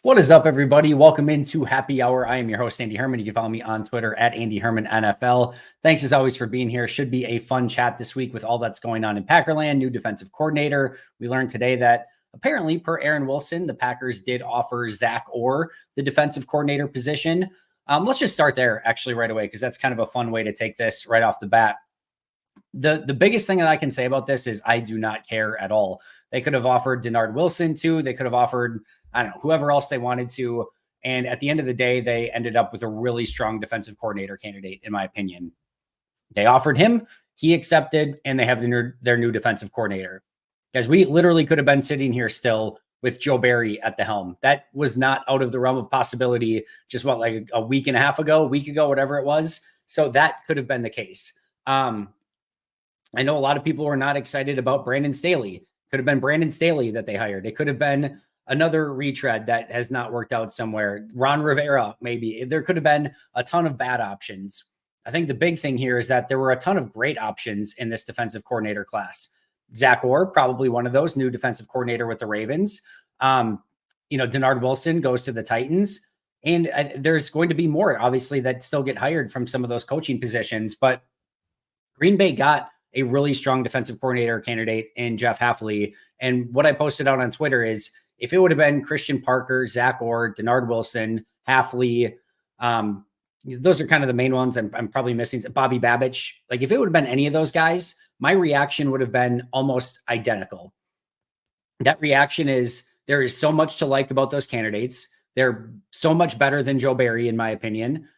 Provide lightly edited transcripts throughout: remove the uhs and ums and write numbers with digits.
What is up, everybody? Welcome into Happy Hour. I am your host, Andy Herman. You can follow me on Twitter at Andy Herman NFL. Thanks as always for being here. Should be a fun chat this week with all that's going on in Packerland. New defensive coordinator. We learned today that apparently, per Aaron Wilson, the Packers did offer Zack Orr the defensive coordinator position. Let's just start there actually right away, because that's kind of a fun way to take this right off the bat. The biggest thing that I can say about this is I do not care at all. They could have offered Denard Wilson too. They could have offered, I don't know, whoever else they wanted to. And at the end of the day, they ended up with a really strong defensive coordinator candidate, in my opinion. They offered him, he accepted, and they have their new defensive coordinator. Guys, we literally could have been sitting here still with Joe Barry at the helm. That was not out of the realm of possibility just like a week and a half ago, whatever it was. So that could have been the case. I know a lot of people were not excited about Brandon Staley. Could have been Brandon Staley that they hired. It could have been another retread that has not worked out somewhere. Ron Rivera, maybe. There could have been a ton of bad options. I think the big thing here is that there were a ton of great options in this defensive coordinator class. Zack Orr, probably one of those, new defensive coordinator with the Ravens. Denard Wilson goes to the Titans. And there's going to be more, obviously, that still get hired from some of those coaching positions. But Green Bay got a really strong defensive coordinator candidate in Jeff Hafley. And what I posted out on Twitter is, if it would have been Christian Parker, Zack Orr, Denard Wilson, Hafley, those are kind of the main ones. I'm probably missing Bobby Babich. Like, if it would have been any of those guys, my reaction would have been almost identical. That reaction is, there is so much to like about those candidates. They're so much better than Joe Barry, in my opinion.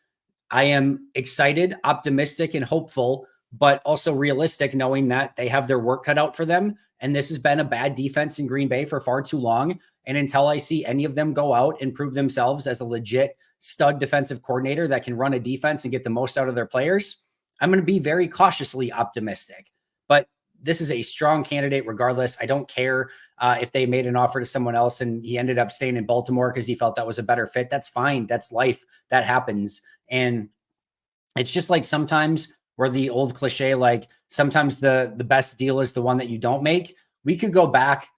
I am excited, optimistic, and hopeful, but also realistic, knowing that they have their work cut out for them. And this has been a bad defense in Green Bay for far too long. And until I see any of them go out and prove themselves as a legit stud defensive coordinator that can run a defense and get the most out of their players, I'm going to be very cautiously optimistic. But this is a strong candidate regardless. I don't care if they made an offer to someone else and he ended up staying in Baltimore because he felt that was a better fit. That's fine. That's life. That happens. And it's just like sometimes, where the old cliche, like sometimes the best deal is the one that you don't make. We could go back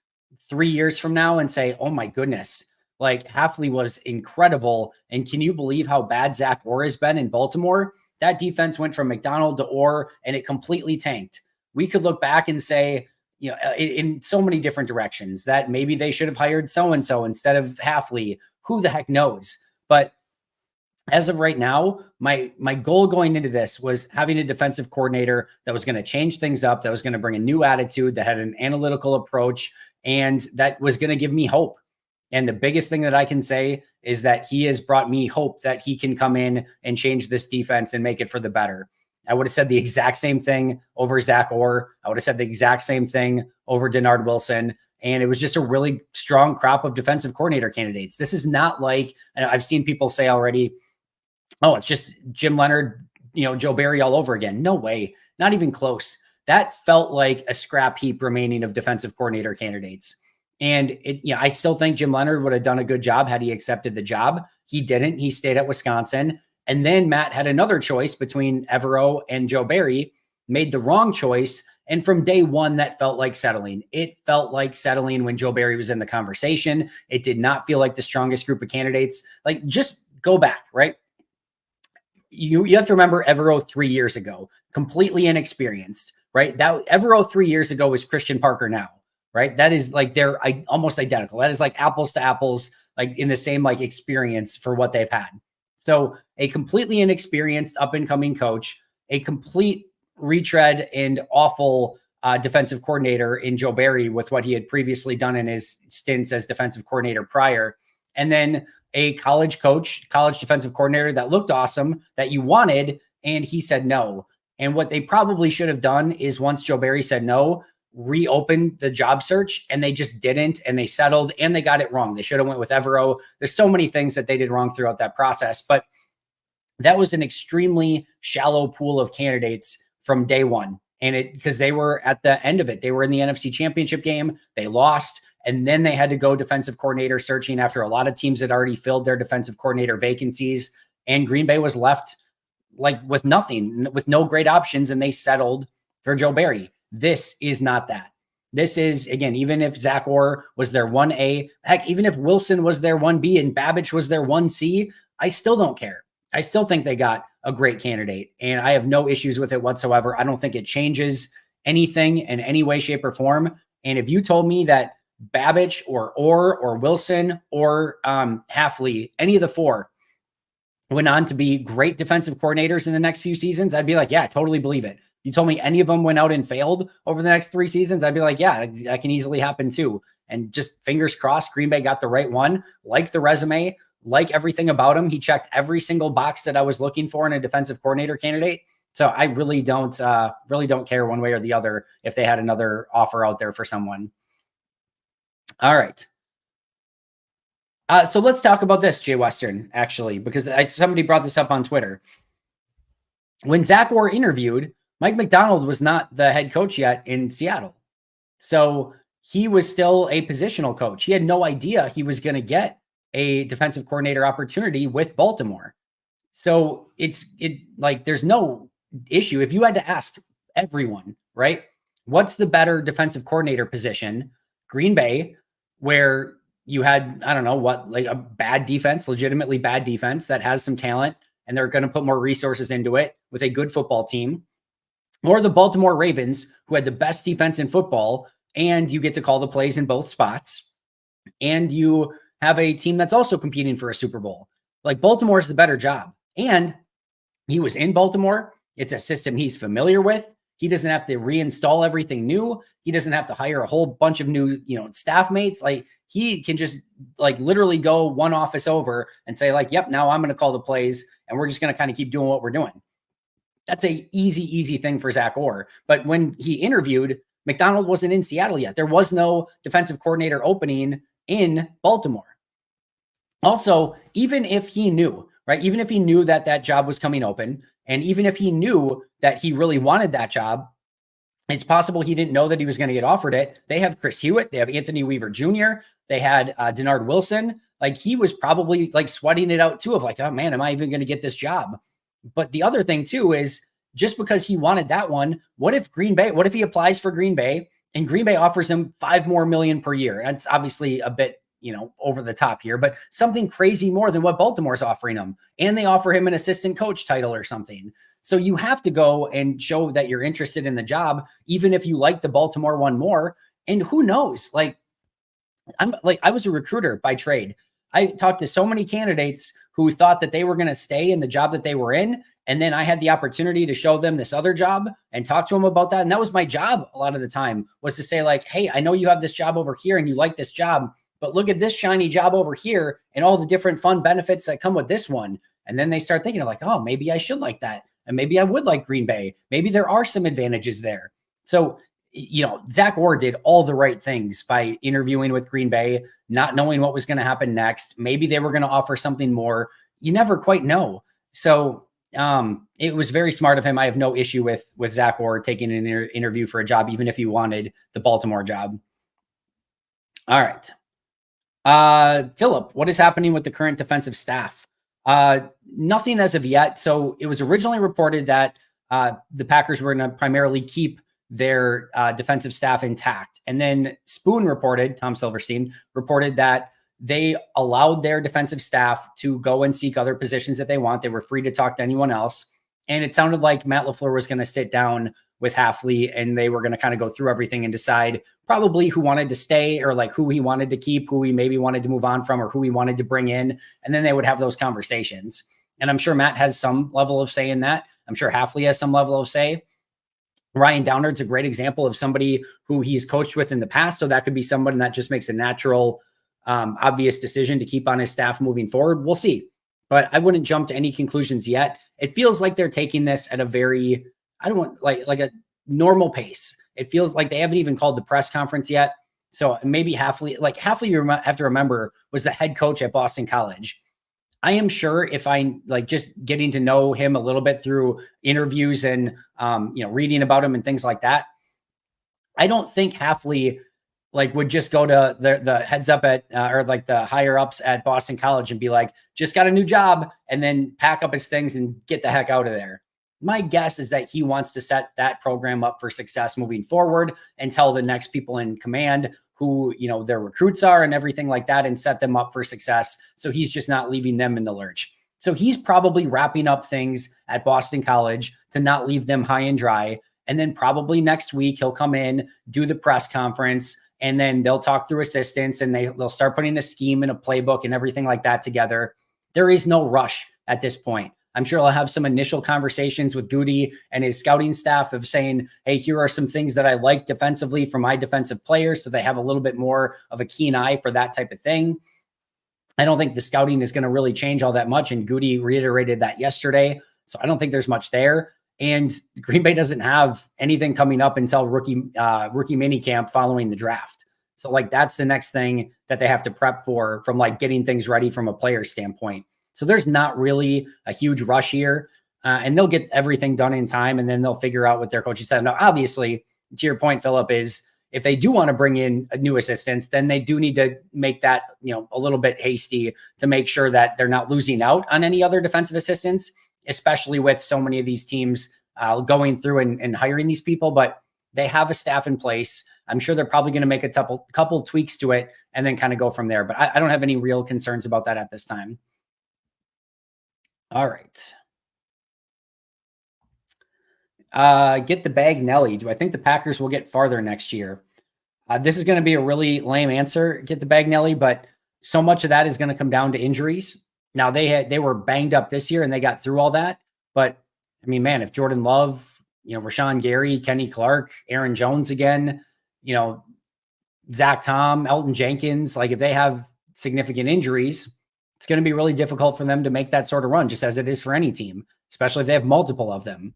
3 years from now and say, oh my goodness, like Hafley was incredible. And can you believe how bad Zack Orr has been in Baltimore? That defense went from McDonald to Orr and it completely tanked. We could look back and say, in so many different directions, that maybe they should have hired so-and-so instead of Hafley. Who the heck knows? But as of right now, my goal going into this was having a defensive coordinator that was going to change things up, that was going to bring a new attitude, that had an analytical approach, and that was going to give me hope. And the biggest thing that I can say is that he has brought me hope that he can come in and change this defense and make it for the better. I would have said the exact same thing over Zack Orr. I would have said the exact same thing over Denard Wilson. And it was just a really strong crop of defensive coordinator candidates. This is not like, and I've seen people say already, oh, it's just Jim Leonard, Joe Barry all over again. No way. Not even close. That felt like a scrap heap remaining of defensive coordinator candidates. And I still think Jim Leonard would have done a good job had he accepted the job. He didn't. He stayed at Wisconsin. And then Matt had another choice between Evero and Joe Barry, made the wrong choice. And from day one, that felt like settling. It felt like settling when Joe Barry was in the conversation. It did not feel like the strongest group of candidates. Like, just go back, right? You have to remember Evero 3 years ago, completely inexperienced, right? That Evero 3 years ago was Christian Parker now, right? That is like, they're almost identical. That is like apples to apples, like in the same like experience for what they've had. So a completely inexperienced up and coming coach, a complete retread and awful defensive coordinator in Joe Barry with what he had previously done in his stints as defensive coordinator prior. And then a college coach, college defensive coordinator that looked awesome, that you wanted, and he said no. And what they probably should have done is, once Joe Barry said no, reopened the job search, and they just didn't, and they settled, and they got it wrong. They should have went with Evero. There's so many things that they did wrong throughout that process, but that was an extremely shallow pool of candidates from day one. And because they were at the end of it, they were in the NFC Championship game, they lost. And then they had to go defensive coordinator searching after a lot of teams had already filled their defensive coordinator vacancies. And Green Bay was left like with nothing, with no great options. And they settled for Joe Barry. This is not that. This is, again, even if Zack Orr was their 1A, heck, even if Wilson was their 1B and Babbage was their 1C, I still don't care. I still think they got a great candidate, and I have no issues with it whatsoever. I don't think it changes anything in any way, shape, or form. And if you told me that Babbage or Orr or Wilson or Hafley, any of the four, went on to be great defensive coordinators in the next few seasons, I'd be like, yeah, I totally believe it. You told me any of them went out and failed over the next 3 seasons, I'd be like, yeah, that can easily happen too. And just fingers crossed, Green Bay got the right one. Like the resume, like everything about him. He checked every single box that I was looking for in a defensive coordinator candidate. So I really don't care one way or the other if they had another offer out there for someone. All right. So let's talk about this, Jay Western, actually, because somebody brought this up on Twitter. When Zack Orr interviewed, Mike Macdonald was not the head coach yet in Seattle. So he was still a positional coach. He had no idea he was going to get a defensive coordinator opportunity with Baltimore. So there's no issue. If you had to ask everyone, right, what's the better defensive coordinator position? Green Bay, where you had, I don't know what, like a bad defense, legitimately bad defense that has some talent, and they're going to put more resources into it with a good football team, or the Baltimore Ravens, who had the best defense in football, and you get to call the plays in both spots, and you have a team that's also competing for a Super Bowl. Like, Baltimore's the better job. And he was in Baltimore. It's a system he's familiar with. He doesn't have to reinstall everything new. He doesn't have to hire a whole bunch of new, staff mates. Like, he can just literally go one office over and say yep, now I'm going to call the plays and we're just going to kind of keep doing what we're doing. That's a easy thing for Zack Orr. But when he interviewed, Macdonald wasn't in Seattle yet. There was no defensive coordinator opening in Baltimore. Also, even if he knew, right? Even if he knew that job was coming open, and even if he knew that he really wanted that job, it's possible he didn't know that he was going to get offered it. They have Chris Hewitt. They have Anthony Weaver Jr. They had Denard Wilson. He was probably sweating it out too of oh man, am I even going to get this job? But the other thing too is, just because he wanted that one, what if he applies for Green Bay and Green Bay offers him $5 million per year? That's obviously a bit, over the top here, but something crazy more than what Baltimore's offering him. And they offer him an assistant coach title or something. So you have to go and show that you're interested in the job, even if you like the Baltimore one more. And who knows? I was a recruiter by trade. I talked to so many candidates who thought that they were going to stay in the job that they were in. And then I had the opportunity to show them this other job and talk to them about that. And that was my job a lot of the time, was to say hey, I know you have this job over here and you like this job, but look at this shiny job over here and all the different fun benefits that come with this one. And then they start thinking oh, maybe I should like that. And maybe I would like Green Bay. Maybe there are some advantages there. So, Zack Orr did all the right things by interviewing with Green Bay, not knowing what was going to happen next. Maybe they were going to offer something more. You never quite know. So it was very smart of him. I have no issue with Zack Orr taking an interview for a job, even if he wanted the Baltimore job. All right. Philip, what is happening with the current defensive staff? Nothing as of yet. So it was originally reported that the Packers were going to primarily keep their defensive staff intact. And then Tom Silverstein reported that they allowed their defensive staff to go and seek other positions if they want. They were free to talk to anyone else. And it sounded like Matt LaFleur was going to sit down with Hafley and they were going to kind of go through everything and decide probably who wanted to stay, or who he wanted to keep, who he maybe wanted to move on from, or who he wanted to bring in. And then they would have those conversations. And I'm sure Matt has some level of say in that. I'm sure Hafley has some level of say. Ryan Downard's a great example of somebody who he's coached with in the past. So that could be someone that just makes a natural, obvious decision to keep on his staff moving forward. We'll see. But I wouldn't jump to any conclusions yet. It feels like they're taking this at a very, I don't want like a normal pace. It feels like they haven't even called the press conference yet. So maybe Hafley, you have to remember, was the head coach at Boston College. I am sure if I just getting to know him a little bit through interviews and, reading about him and things like that, I don't think Hafley would just go to the heads up at, or the higher ups at Boston College and be just got a new job, and then pack up his things and get the heck out of there. My guess is that he wants to set that program up for success moving forward and tell the next people in command who, their recruits are and everything like that, and set them up for success. So he's just not leaving them in the lurch. So he's probably wrapping up things at Boston College to not leave them high and dry. And then probably next week he'll come in, do the press conference, and then they'll talk through assistants and they'll start putting a scheme and a playbook and everything like that together. There is no rush at this point. I'm sure I'll have some initial conversations with Gutey and his scouting staff of saying, hey, here are some things that I like defensively from my defensive players. So they have a little bit more of a keen eye for that type of thing. I don't think the scouting is going to really change all that much. And Gutey reiterated that yesterday. So I don't think there's much there. And Green Bay doesn't have anything coming up until rookie mini camp following the draft. So like that's the next thing that they have to prep for from like getting things ready from a player standpoint. So there's not really a huge rush here, and they'll get everything done in time, and then they'll figure out what their coaching said. Now, obviously, to your point, Philip, is if they do want to bring in new assistants, then they do need to make that, a little bit hasty to make sure that they're not losing out on any other defensive assistants, especially with so many of these teams going through and hiring these people. But they have a staff in place. I'm sure they're probably going to make a couple tweaks to it and then kind of go from there. But I don't have any real concerns about that at this time. All right. Get the bag, Nelly. Do I think the Packers will get farther next year? This is going to be a really lame answer, get the bag, Nelly, but so much of that is going to come down to injuries. Now they were banged up this year and they got through all that. But I mean, man, if Jordan Love, Rashawn Gary, Kenny Clark, Aaron Jones again, Zach Tom, Elton Jenkins, like if they have significant injuries, it's going to be really difficult for them to make that sort of run, just as it is for any team, especially if they have multiple of them.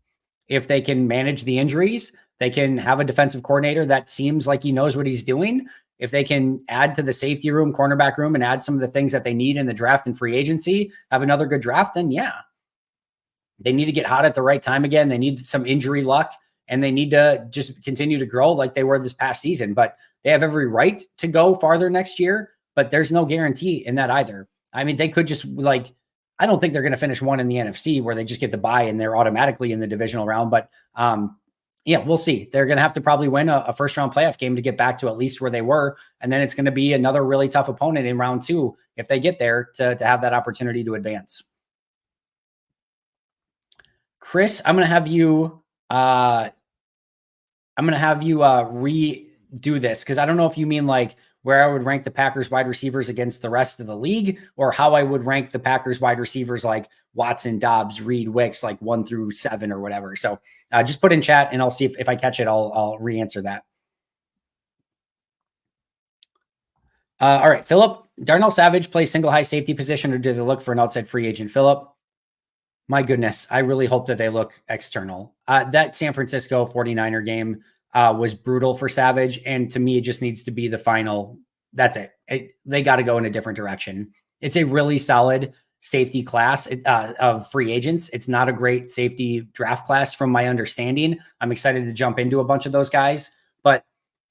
If they can manage the injuries, they can have a defensive coordinator that seems like he knows what he's doing. If they can add to the safety room, cornerback room, and add some of the things that they need in the draft and free agency, have another good draft, then yeah. They need to get hot at the right time again. They need some injury luck, and they need to just continue to grow like they were this past season. But they have every right to go farther next year, but there's no guarantee in that either. I mean, they could just I don't think they're going to finish one in the NFC where they just get the bye and they're automatically in the divisional round. But yeah, we'll see. They're going to have to probably win a first round playoff game to get back to at least where they were. And then it's going to be another really tough opponent in round 2 if they get there to have that opportunity to advance. Chris, I'm going to have you redo this because I don't know if you mean like where I would rank the Packers wide receivers against the rest of the league, or how I would rank the Packers wide receivers like Watson, Dobbs, Reed, Wicks, like 1 through 7 or whatever. So just put in chat and I'll see if I catch it. I'll re-answer that. All right, Philip, Darnell Savage plays single high safety position, or do they look for an outside free agent? Philip, my goodness, I really hope that they look external. That San Francisco 49er game was brutal for Savage. And to me, it just needs to be the final. That's it. They got to go in a different direction. It's a really solid safety class of free agents. It's not a great safety draft class from my understanding. I'm excited to jump into a bunch of those guys, but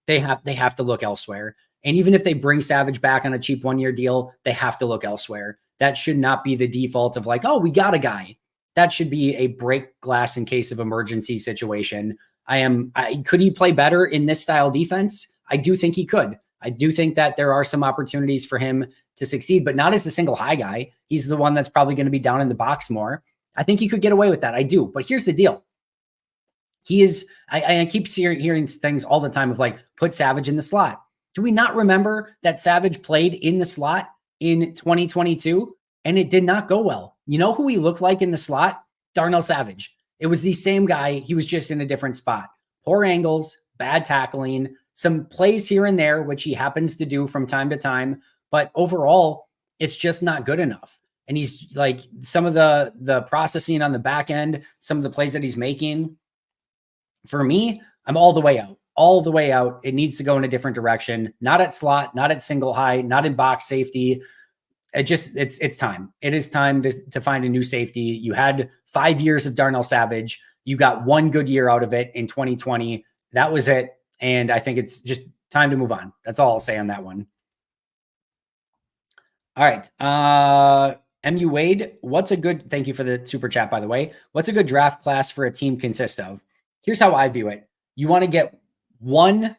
they have to look elsewhere. And even if they bring Savage back on a cheap 1-year deal, they have to look elsewhere. That should not be the default of like, oh, we got a guy. That should be a break glass in case of emergency situation. Could he play better in this style defense? I do think he could. I do think that there are some opportunities for him to succeed, but not as the single high guy. He's the one that's probably going to be down in the box more. I think he could get away with that. I do. But here's the deal. He is, I keep hearing things all the time of like, put Savage in the slot. Do we not remember that Savage played in the slot in 2022 and it did not go well? You know who he looked like in the slot? Darnell Savage. It was the same guy. He was just in a different spot. Poor angles, bad tackling, some plays here and there, which he happens to do from time to time. But overall, it's just not good enough. And he's like some of the processing on the back end, some of the plays that he's making. For me, I'm all the way out. All the way out. It needs to go in a different direction. Not at slot, not at single high, not in box safety. It's time. It is time to find a new safety. You had 5 years of Darnell Savage. You got 1 good year out of it in 2020. That was it. And I think it's just time to move on. That's all I'll say on that one. All right. MU Wade, thank you for the super chat, by the way. What's a good draft class for a team consist of? Here's how I view it. You want to get one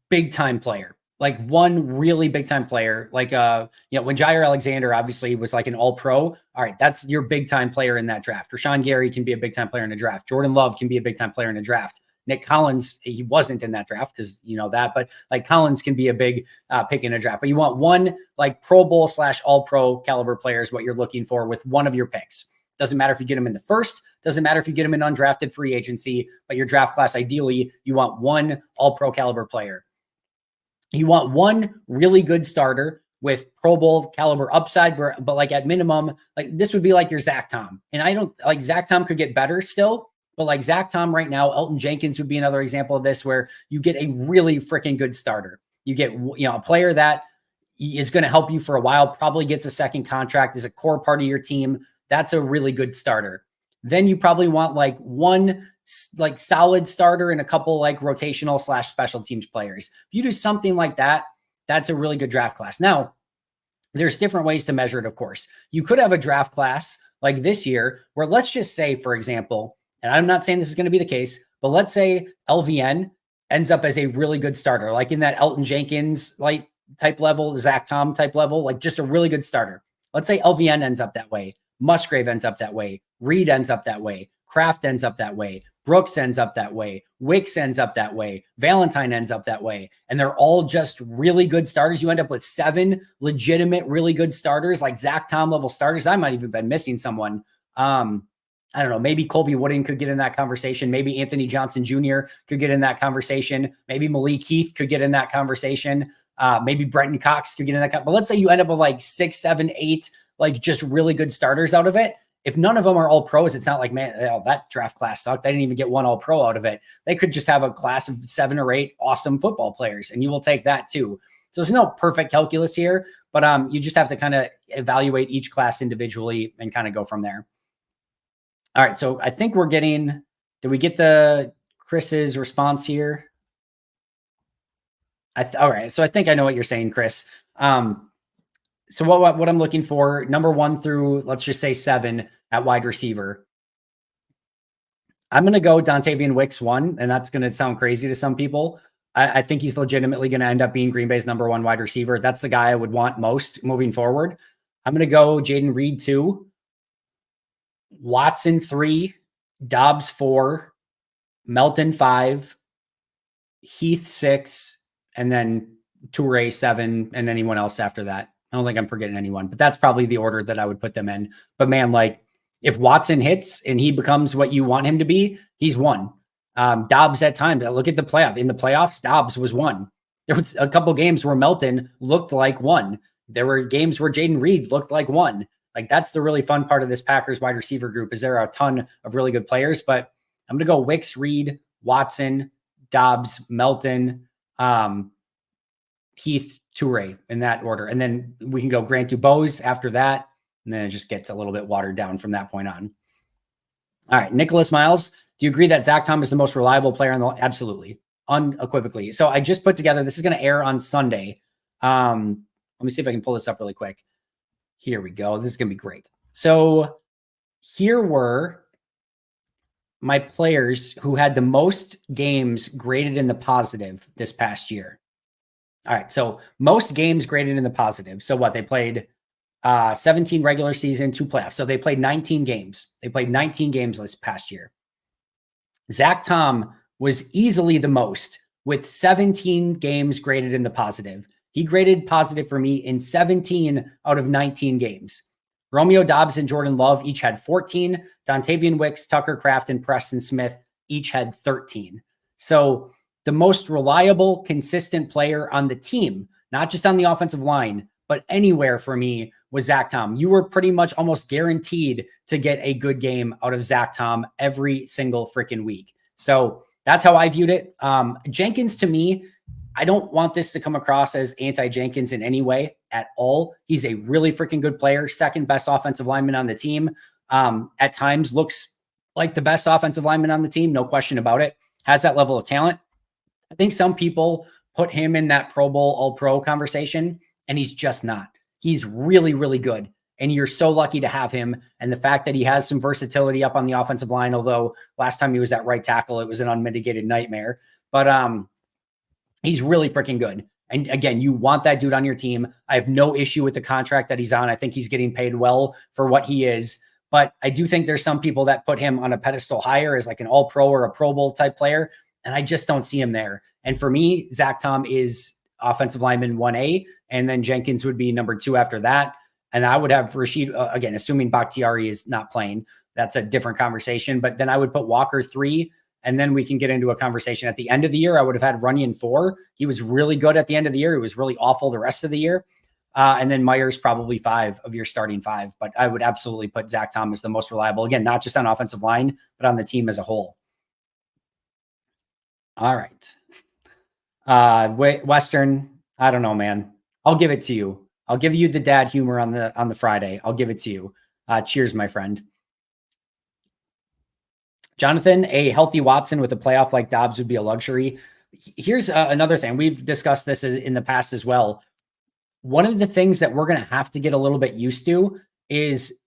big time player, like one really big time player. Like, when Jair Alexander obviously was like an all pro. All right. That's your big time player in that draft. Rashawn Gary can be a big time player in a draft. Jordan Love can be a big time player in a draft. Nick Collins, he wasn't in that draft because you know that, but like Collins can be a big pick in a draft. But you want one like Pro Bowl / all pro caliber player is what you're looking for with one of your picks. Doesn't matter if you get him in the first, doesn't matter if you get him in undrafted free agency, but your draft class, ideally, you want one all pro caliber player. You want one really good starter with Pro Bowl caliber upside, but like at minimum, like this would be like your Zach Tom. And I don't like Zach Tom could get better still. But like Zach Tom right now, Elton Jenkins would be another example of this, where you get a really freaking good starter. You get, a player that is going to help you for a while, probably gets a second contract, is a core part of your team. That's a really good starter. Then you probably want like one like solid starter and a couple like rotational / special teams players. If you do something like that, that's a really good draft class. Now, there's different ways to measure it, of course. You could have a draft class like this year where, let's just say, for example, and I'm not saying this is going to be the case, but let's say LVN ends up as a really good starter, like in that Elton Jenkins like type level, Zach Tom type level, like just a really good starter. Let's say LVN ends up that way. Musgrave ends up that way. Reed ends up that way. Kraft ends up that way. Brooks ends up that way. Wicks ends up that way. Valentine ends up that way. And they're all just really good starters. You end up with 7 legitimate, really good starters, like Zach Tom level starters. I might even been missing someone. I don't know, maybe Colby Wooden could get in that conversation. Maybe Anthony Johnson Jr. could get in that conversation. Maybe Malik Heath could get in that conversation. Maybe Brenton Cox could get in that. But let's say you end up with like 6, 7, 8, like just really good starters out of it. If none of them are all pros, it's not like, man, that draft class sucked. They didn't even get one all pro out of it. They could just have a class of 7 or 8 awesome football players, and you will take that too. So there's no perfect calculus here, but you just have to kind of evaluate each class individually and kind of go from there. All right, so I think we're getting, did we get the Chris's response here? All right, so I think I know what you're saying, Chris. So what I'm looking for, number 1 through, let's just say 7 at wide receiver. I'm going to go Dontavian Wicks 1, and that's going to sound crazy to some people. I think he's legitimately going to end up being Green Bay's number 1 wide receiver. That's the guy I would want most moving forward. I'm going to go Jaden Reed 2. Watson 3, Dobbs 4, Melton 5, Heath 6, and then Toure 7, and anyone else after that. I don't think I'm forgetting anyone, but that's probably the order that I would put them in. But man, like if Watson hits and he becomes what you want him to be, he's 1. Dobbs at times, look at the playoff. In the playoffs, Dobbs was 1. There was a couple games where Melton looked like 1. There were games where Jaden Reed looked like 1. Like that's the really fun part of this Packers wide receiver group, is there are a ton of really good players, but I'm going to go Wicks, Reed, Watson, Dobbs, Melton, Heath, Toure in that order. And then we can go Grant Dubose after that. And then it just gets a little bit watered down from that point on. All right. Nicholas Miles, do you agree that Zach Tom is the most reliable player in the Absolutely. Unequivocally. So I just put together, this is going to air on Sunday. Let me see if I can pull this up really quick. Here we go. This is going to be great. So here were my players who had the most games graded in the positive this past year. All right. So most games graded in the positive. So what? They played 17 regular season, 2 playoffs. So they played 19 games. They played 19 games this past year. Zach Tom was easily the most, with 17 games graded in the positive. He graded positive for me in 17 out of 19 games. Romeo Dobbs and Jordan Love each had 14. Dontavian Wicks, Tucker Kraft, and Preston Smith each had 13. So the most reliable, consistent player on the team, not just on the offensive line, but anywhere for me, was Zach Tom. You were pretty much almost guaranteed to get a good game out of Zach Tom every single freaking week. So that's how I viewed it. Jenkins, to me, I don't want this to come across as anti-Jenkins in any way at all. He's a really freaking good player, second best offensive lineman on the team. At times looks like the best offensive lineman on the team, no question about it. Has that level of talent. I think some people put him in that Pro Bowl All-Pro conversation, and he's just not. He's really, really good. And you're so lucky to have him. And the fact that he has some versatility up on the offensive line, although last time he was at right tackle, it was an unmitigated nightmare. But he's really freaking good. And again, you want that dude on your team. I have no issue with the contract that he's on. I think he's getting paid well for what he is. But I do think there's some people that put him on a pedestal higher as like an all-pro or a Pro Bowl type player. And I just don't see him there. And for me, Zach Tom is offensive lineman 1A, and then Jenkins would be number 2 after that. And I would have Rashid, again, assuming Bakhtiari is not playing, that's a different conversation. But then I would put Walker 3, and then we can get into a conversation. At the end of the year, I would have had Runyon 4. He was really good at the end of the year. He was really awful the rest of the year. And then Myers probably 5 of your starting 5. But I would absolutely put Zach Tom as the most reliable. Again, not just on offensive line, but on the team as a whole. All right. Western, I don't know, man. I'll give it to you. I'll give you the dad humor on the Friday. I'll give it to you. Cheers, my friend. Jonathan, a healthy Watson with a playoff like Dobbs would be a luxury. Here's another thing. We've discussed this in the past as well. One of the things that we're going to have to get a little bit used to is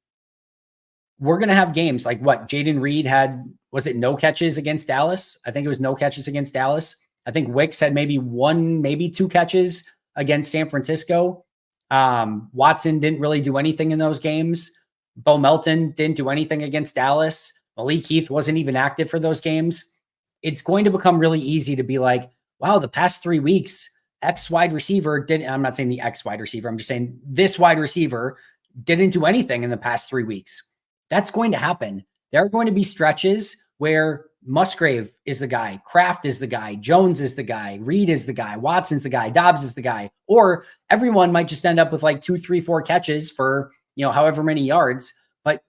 we're going to have games like what Jaden Reed had. Was it no catches against Dallas? I think it was no catches against Dallas. I think Wicks had maybe 1, maybe 2 catches against San Francisco. Watson didn't really do anything in those games. Bo Melton didn't do anything against Dallas. Malik Heath wasn't even active for those games. It's going to become really easy to be like, wow, the past 3 weeks, X wide receiver didn't, I'm not saying the X wide receiver, I'm just saying this wide receiver didn't do anything in the past 3 weeks. That's going to happen. There are going to be stretches where Musgrave is the guy, Kraft is the guy, Jones is the guy, Reed is the guy, Watson's the guy, Dobbs is the guy, or everyone might just end up with like 2, 3, 4 catches for, however many yards, but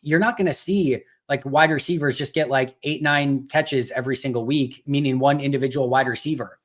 you're not going to see like wide receivers just get like 8, 9 catches every single week, meaning one individual wide receiver.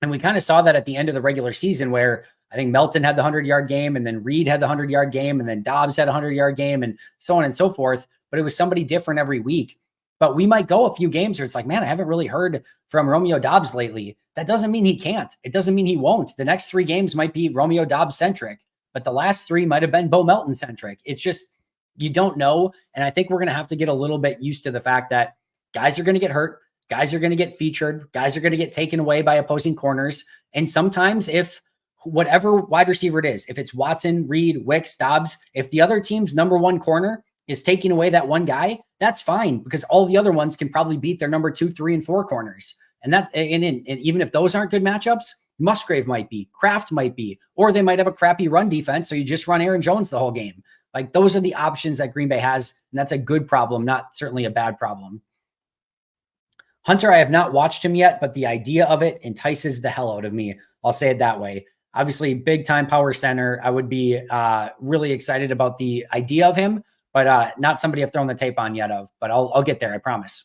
And we kind of saw that at the end of the regular season where I think Melton had the 100-yard game, and then Reed had the 100-yard game, and then Dobbs had a 100-yard game, and so on and so forth. But it was somebody different every week. But we might go a few games where it's like, man, I haven't really heard from Romeo Dobbs lately. That doesn't mean he can't. It doesn't mean he won't. The next 3 games might be Romeo Dobbs centric, but the last 3 might have been Bo Melton centric. It's just, you don't know. And I think we're going to have to get a little bit used to the fact that guys are going to get hurt. Guys are going to get featured. Guys are going to get taken away by opposing corners. And sometimes if whatever wide receiver it is, if it's Watson, Reed, Wicks, Dobbs, if the other team's number 1 corner is taking away that one guy, that's fine, because all the other ones can probably beat their number 2, 3, and 4 corners. And that's, and even if those aren't good matchups, Musgrave might be, Kraft might be, or they might have a crappy run defense. So you just run Aaron Jones the whole game. Like, those are the options that Green Bay has. And that's a good problem, not certainly a bad problem. Hunter, I have not watched him yet, but the idea of it entices the hell out of me. I'll say it that way. Obviously, big time power center. I would be really excited about the idea of him, but not somebody I've thrown the tape on yet of, but I'll get there. I promise.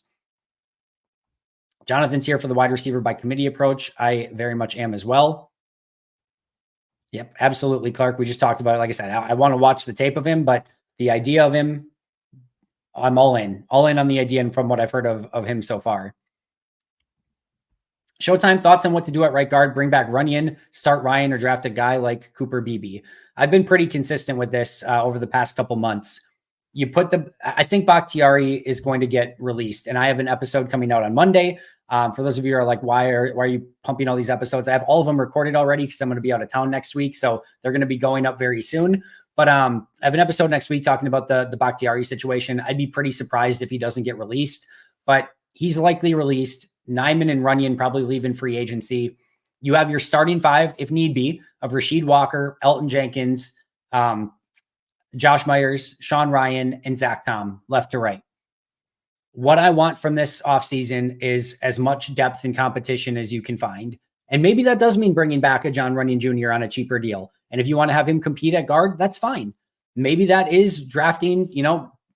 Jonathan's here for the wide receiver by committee approach. I very much am as well. Yep, absolutely, Clark. We just talked about it. Like I said, I want to watch the tape of him, but the idea of him, I'm all in on the idea and from what I've heard of him so far. Showtime, thoughts on what to do at right guard? Bring back Runyon, start Ryan, or draft a guy like Cooper Beebe. I've been pretty consistent with this over the past couple months. I think Bakhtiari is going to get released, and I have an episode coming out on Monday. For those of you who are like, why are you pumping all these episodes? I have all of them recorded already because I'm going to be out of town next week. So they're going to be going up very soon. But I have an episode next week talking about the Bakhtiari situation. I'd be pretty surprised if he doesn't get released, but he's likely released. Nyman and Runyon probably leave in free agency. You have your starting 5, if need be, of Rasheed Walker, Elton Jenkins, Josh Myers, Sean Ryan, and Zach Tom, left to right. What I want from this offseason is as much depth and competition as you can find. And maybe that does mean bringing back a John Runyon Jr. on a cheaper deal. And if you want to have him compete at guard, that's fine. Maybe that is drafting,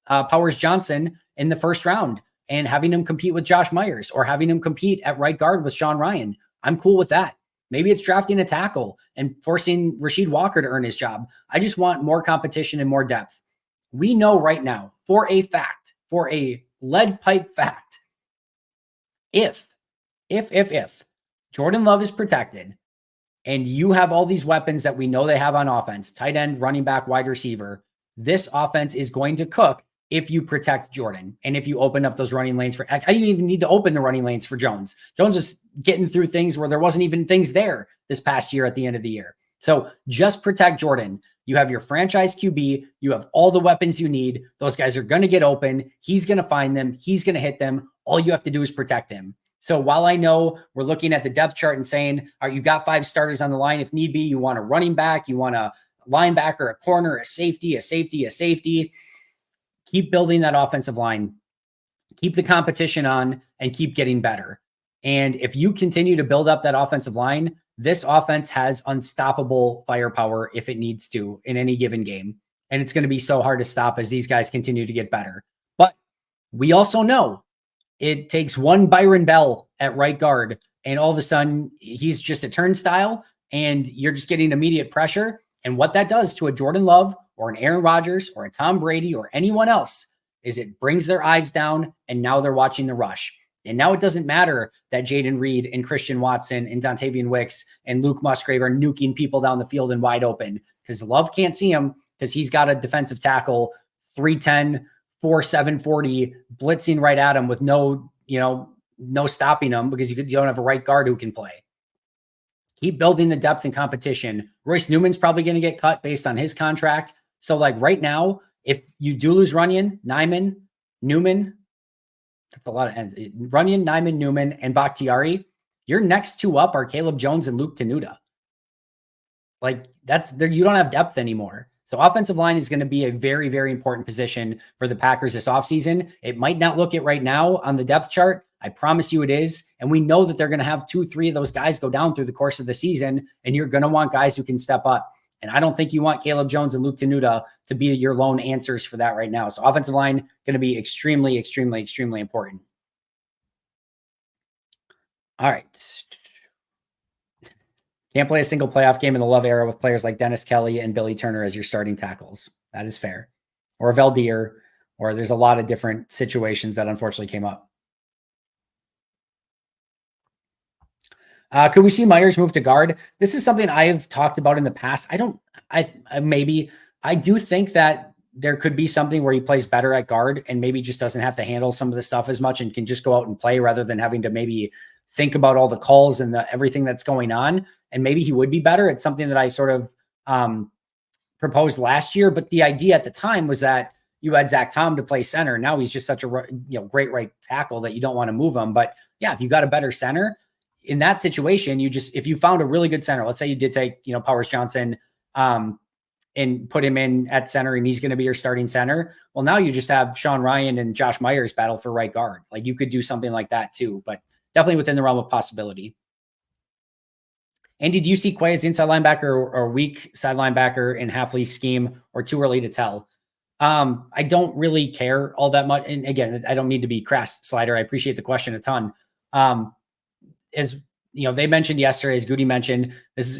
Powers Johnson in the first round and having him compete with Josh Myers, or having him compete at right guard with Sean Ryan. I'm cool with that. Maybe it's drafting a tackle and forcing Rasheed Walker to earn his job. I just want more competition and more depth. We know right now for a lead pipe fact, if Jordan Love is protected and you have all these weapons that we know they have on offense, tight end, running back, wide receiver, this offense is going to cook if you protect Jordan and if you open up those running lanes for, I didn't even need to open the running lanes for Jones. Jones was getting through things where there wasn't even things there this past year at the end of the year. So just protect Jordan. You have your franchise QB. You have all the weapons you need. Those guys are going to get open. He's going to find them. He's going to hit them. All you have to do is protect him. So while I know we're looking at the depth chart and saying, all right, you got 5 starters on the line. If need be, you want a running back, you want a linebacker, a corner, a safety. Keep building that offensive line. Keep the competition on and keep getting better. And if you continue to build up that offensive line, this offense has unstoppable firepower if it needs to in any given game. And it's going to be so hard to stop as these guys continue to get better. But we also know it takes one Byron Bell at right guard, and all of a sudden he's just a turnstile and you're just getting immediate pressure. And what that does to a Jordan Love or an Aaron Rodgers or a Tom Brady or anyone else is it brings their eyes down, and now they're watching the rush. And now it doesn't matter that Jaden Reed and Christian Watson and Dontavian Wicks and Luke Musgrave are nuking people down the field and wide open, because Love can't see him because he's got a defensive tackle 310, 740 blitzing right at him with no stopping him, because you don't have a right guard who can play. Keep building the depth and competition. Royce Newman's probably going to get cut based on his contract. So like right now, if you do lose Runyon, Nyman, Newman, that's a lot of ends. Runyon, Nyman, Newman, and Bakhtiari, your next 2 up are Caleb Jones and Luke Tenuta. Like that's there, you don't have depth anymore. So offensive line is going to be a very, very important position for the Packers this offseason. It might not look it right now on the depth chart. I promise you it is. And we know that they're going to have 2-3 of those guys go down through the course of the season, and you're going to want guys who can step up. And I don't think you want Caleb Jones and Luke Tenuta to be your lone answers for that right now. So offensive line going to be extremely, extremely, extremely important. All right. Can't play a single playoff game in the Love era with players like Dennis Kelly and Billy Turner as your starting tackles. That is fair. Or Valdir, or there's a lot of different situations that unfortunately came up. Could we see Myers move to guard? This is something I have talked about in the past. I do think that there could be something where he plays better at guard and maybe just doesn't have to handle some of the stuff as much and can just go out and play rather than having to maybe think about all the calls and everything that's going on. And maybe he would be better. It's something that I sort of proposed last year, but the idea at the time was that you had Zach Tom to play center. Now he's just such a great right tackle that you don't want to move him. But yeah, if you got a better center in that situation, if you found a really good center, let's say you did take, Powers Johnson and put him in at center and he's going to be your starting center. Well, now you just have Sean Ryan and Josh Myers battle for right guard. Like you could do something like that too, but definitely within the realm of possibility. Andy, do you see Quay as inside linebacker or weak side linebacker in Hafley's scheme, or too early to tell? I don't really care all that much. And again, I don't need to be crass, Slider. I appreciate the question a ton. As they mentioned yesterday, as Gutey mentioned,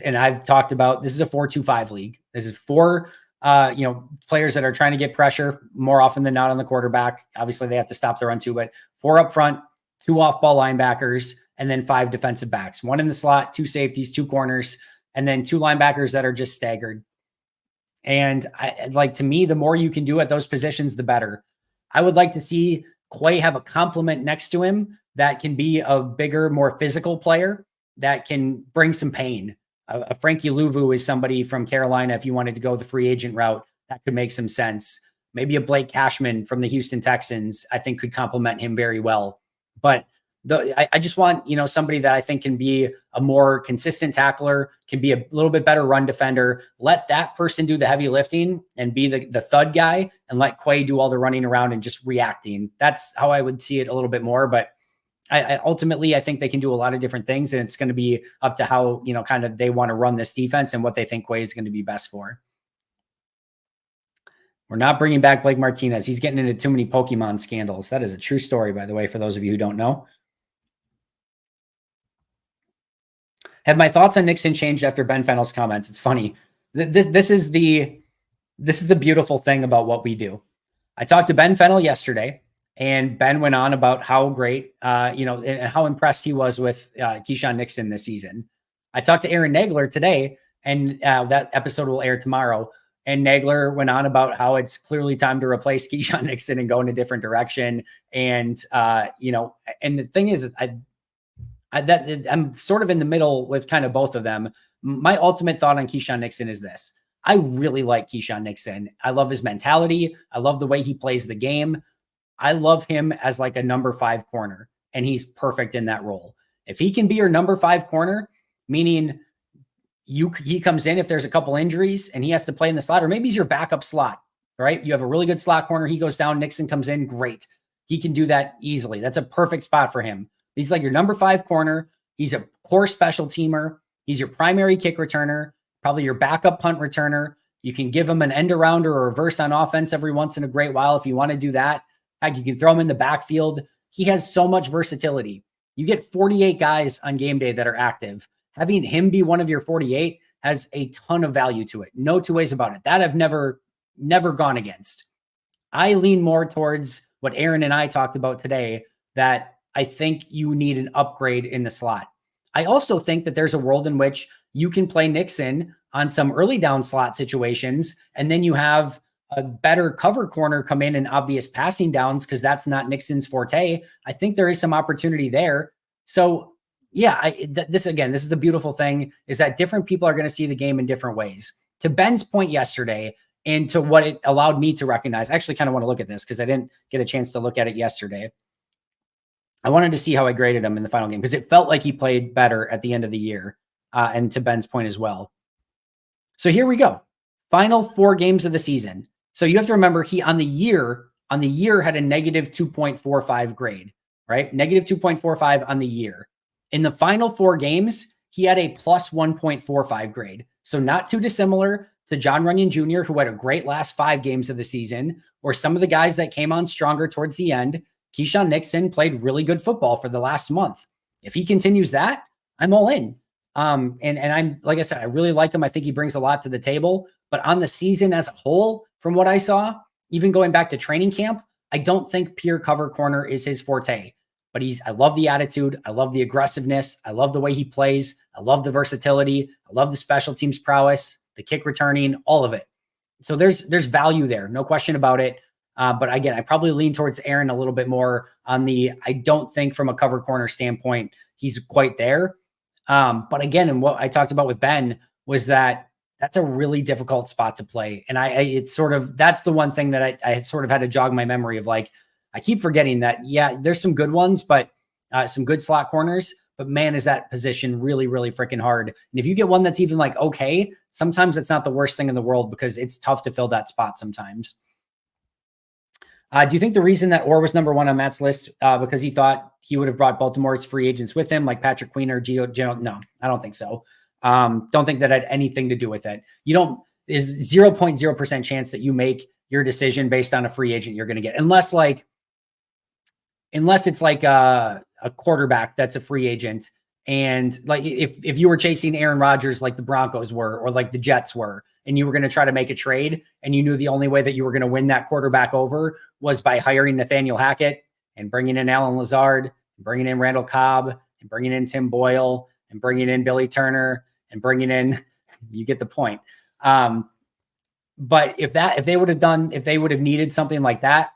and I've talked about, this is a 4-2-5 league. This is 4, players that are trying to get pressure more often than not on the quarterback. Obviously they have to stop the run too, but 4 up front, 2 off-ball linebackers, and then 5 defensive backs, 1 in the slot, 2 safeties, 2 corners, and then 2 linebackers that are just staggered. And to me, the more you can do at those positions, the better. I would like to see Quay have a complement next to him that can be a bigger, more physical player that can bring some pain. A Frankie Louvu is somebody from Carolina. If you wanted to go the free agent route, that could make some sense. Maybe a Blake Cashman from the Houston Texans, I think could complement him very well. But I just want, somebody that I think can be a more consistent tackler, can be a little bit better run defender. Let that person do the heavy lifting and be the thud guy, and let Quay do all the running around and just reacting. That's how I would see it a little bit more. But I ultimately think they can do a lot of different things, and it's going to be up to how, kind of they want to run this defense and what they think Quay is going to be best for. We're not bringing back Blake Martinez. He's getting into too many Pokemon scandals. That is a true story, by the way, for those of you who don't know. Have my thoughts on Nixon changed after Ben Fennell's comments? It's funny. This is the beautiful thing about what we do. I talked to Ben Fennell yesterday, and Ben went on about how great, and how impressed he was with Keyshawn Nixon this season. I talked to Aaron Nagler today, and that episode will air tomorrow. And Nagler went on about how it's clearly time to replace Keyshawn Nixon and go in a different direction. And, and the thing is, I'm sort of in the middle with kind of both of them. My ultimate thought on Keyshawn Nixon is this. I really like Keyshawn Nixon. I love his mentality. I love the way he plays the game. I love him as like a number 5 corner, and he's perfect in that role. If he can be your number 5 corner, meaning he comes in if there's a couple injuries and he has to play in the slot, or maybe he's your backup slot, right? You have a really good slot corner. He goes down, Nixon comes in, great. He can do that easily. That's a perfect spot for him. He's like your number 5 corner. He's a core special teamer. He's your primary kick returner, probably your backup punt returner. You can give him an end around or a reverse on offense every once in a great while if you want to do that. Heck, you can throw him in the backfield. He has so much versatility. You get 48 guys on game day that are active. Having him be one of your 48 has a ton of value to it. No two ways about it. That I've never gone against. I lean more towards what Aaron and I talked about today, that I think you need an upgrade in the slot. I also think that there's a world in which you can play Nixon on some early down slot situations, and then you have a better cover corner come in and obvious passing downs, because that's not Nixon's forte. I think there is some opportunity there. So yeah, this is the beautiful thing, is that different people are going to see the game in different ways. To Ben's point yesterday, and to what it allowed me to recognize, I actually kind of want to look at this because I didn't get a chance to look at it yesterday. I wanted to see how I graded him in the final game because it felt like he played better at the end of the year. And to Ben's point as well. So here we go. Final 4 games of the season. So you have to remember, he on the year had a negative 2.45 grade, right? Negative 2.45 on the year. In the final 4 games, he had a plus 1.45 grade. So not too dissimilar to John Runyon Jr., who had a great last 5 games of the season, or some of the guys that came on stronger towards the end. Keyshawn Nixon played really good football for the last month. If he continues that, I'm all in. And I'm, like I said, I really like him. I think he brings a lot to the table, but on the season as a whole, from what I saw, even going back to training camp, I don't think pure cover corner is his forte, but I love the attitude. I love the aggressiveness. I love the way he plays. I love the versatility. I love the special teams prowess, the kick returning, all of it. So there's value there. No question about it. But again, I probably lean towards Aaron a little bit more on I don't think from a cover corner standpoint, he's quite there. But again, and what I talked about with Ben was that's a really difficult spot to play. And that's the one thing that I sort of had to jog my memory of, like, I keep forgetting that, yeah, there's some good ones, but some good slot corners, but man, is that position really, really freaking hard. And if you get one that's even like, okay, sometimes it's not the worst thing in the world, because it's tough to fill that spot sometimes. Do you think the reason that Orr was number 1 on Matt's list because he thought he would have brought Baltimore's free agents with him, like Patrick Queen or Gio? No, I don't think so. Don't think that had anything to do with it. There's 0.0% chance that you make your decision based on a free agent you're going to get, unless it's like a quarterback that's a free agent. And like, if you were chasing Aaron Rodgers, like the Broncos were, or like the Jets were, and you were going to try to make a trade, and you knew the only way that you were going to win that quarterback over was by hiring Nathaniel Hackett and bringing in Alan Lazard, and bringing in Randall Cobb, and bringing in Tim Boyle, and bringing in Billy Turner, and bringing in, you get the point. But if they would have needed something like that,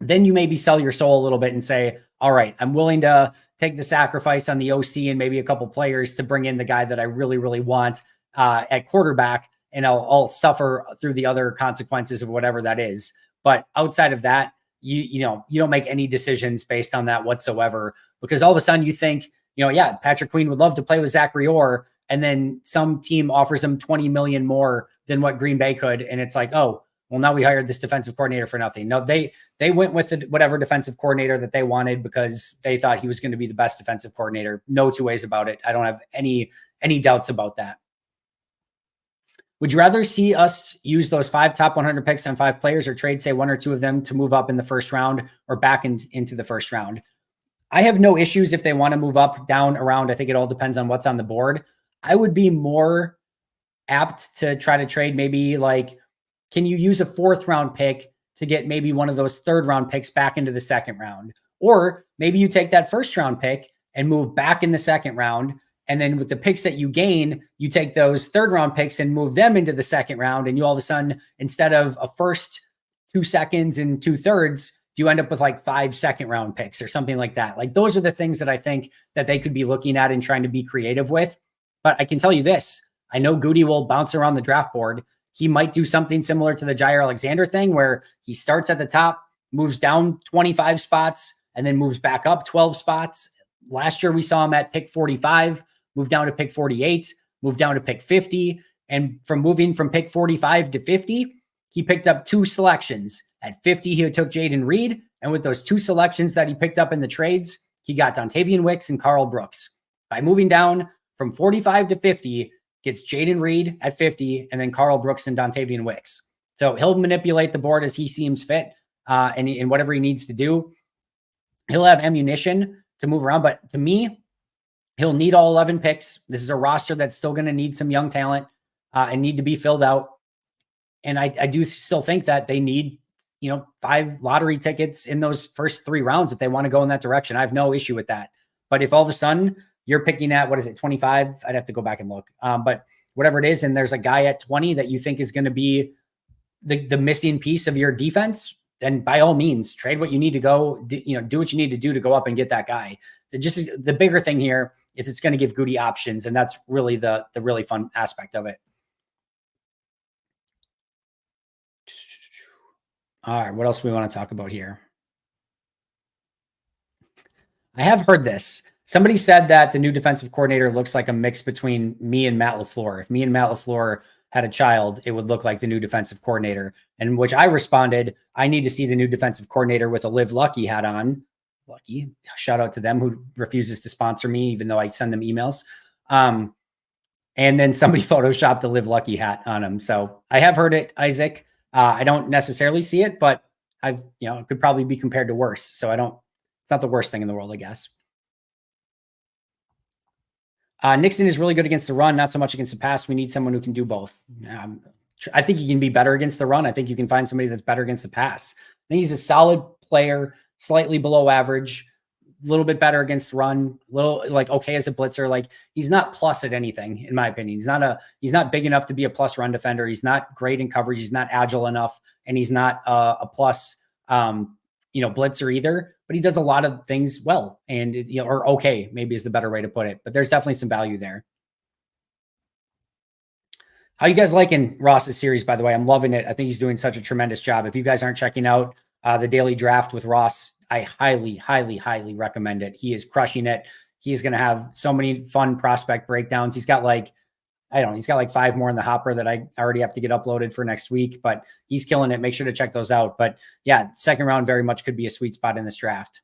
then you maybe sell your soul a little bit and say, all right, I'm willing to take the sacrifice on the OC and maybe a couple players to bring in the guy that I really, really want at quarterback. And I'll suffer through the other consequences of whatever that is. But outside of that, you don't make any decisions based on that whatsoever, because all of a sudden you think, yeah, Patrick Queen would love to play with Zack Orr, and then some team offers him $20 million more than what Green Bay could. And it's like, oh, well, now we hired this defensive coordinator for nothing. No, they went with whatever defensive coordinator that they wanted because they thought he was going to be the best defensive coordinator. No two ways about it. I don't have any doubts about that. Would you rather see us use those 5 top 100 picks on 5 players, or trade, say, 1 or 2 of them to move up in the first round or back into the first round? I have no issues if they want to move up, down, around. I think it all depends on what's on the board. I would be more apt to try to trade maybe like, can you use a 4th round pick to get maybe one of those 3rd round picks back into the 2nd round? Or maybe you take that 1st round pick and move back in the 2nd round And then with the picks that you gain, you take those third round picks and move them into the second round. And you all of a sudden, instead of a first, 2 seconds and 2/3, you end up with like 5 second round picks or something like that. Like those are the things that I think that they could be looking at and trying to be creative with. But I can tell you this, I know Gutey will bounce around the draft board. He might do something similar to the Jair Alexander thing where he starts at the top, moves down 25 spots, and then moves back up 12 spots. Last year, we saw him at pick 45, moved down to pick 48, moved down to pick 50. And from moving from pick 45 to 50, he picked up 2 selections. At 50, he took Jaden Reed. And with those 2 selections that he picked up in the trades, he got Dontavian Wicks and Karl Brooks. By moving down from 45 to 50, gets Jaden Reed at 50, and then Karl Brooks and Dontavian Wicks. So he'll manipulate the board as he seems fit and whatever he needs to do. He'll have ammunition to move around, but to me, he'll need all 11 picks. This is a roster that's still going to need some young talent and need to be filled out. And I do still think that they need, 5 lottery tickets in those first 3 rounds if they want to go in that direction. I have no issue with that. But if all of a sudden you're picking at, 25? I'd have to go back and look. But whatever it is, and there's a guy at 20 that you think is going to be the missing piece of your defense, then by all means, trade what you need to go, do what you need to do to go up and get that guy. So just the bigger thing here is it's going to give Gutey options, and that's really the really fun aspect of it. All right, what else do we want to talk about here? I have heard this. Somebody said that the new defensive coordinator looks like a mix between me and Matt LaFleur. If me and Matt LaFleur had a child, it would look like the new defensive coordinator. And which I responded, I need to see the new defensive coordinator with a Live Lucky hat on. Lucky, shout out to them who refuses to sponsor me, even though I send them emails. And then somebody photoshopped the Live Lucky hat on him. So I have heard it, Isaac. I don't necessarily see it, but it could probably be compared to worse. So it's not the worst thing in the world, I guess. Nixon is really good against the run, not so much against the pass. We need someone who can do both. I think he can be better against the run. I think you can find somebody that's better against the pass. I think he's a solid player, slightly below average, a little bit better against the run, little okay as a blitzer. Like he's not plus at anything, in my opinion. He's not big enough to be a plus run defender. He's not great in coverage. He's not agile enough, and he's not a plus blitzer either. But he does a lot of things well, and or okay, maybe is the better way to put it. But there's definitely some value there. How you guys liking Ross's series, by the way? I'm loving it. I think he's doing such a tremendous job. If you guys aren't checking out the daily draft with Ross, I highly, highly, highly recommend it. He is crushing it. He's going to have so many fun prospect breakdowns. He's got he's got 5 more in the hopper that I already have to get uploaded for next week, but he's killing it. Make sure to check those out. But yeah, second round very much could be a sweet spot in this draft.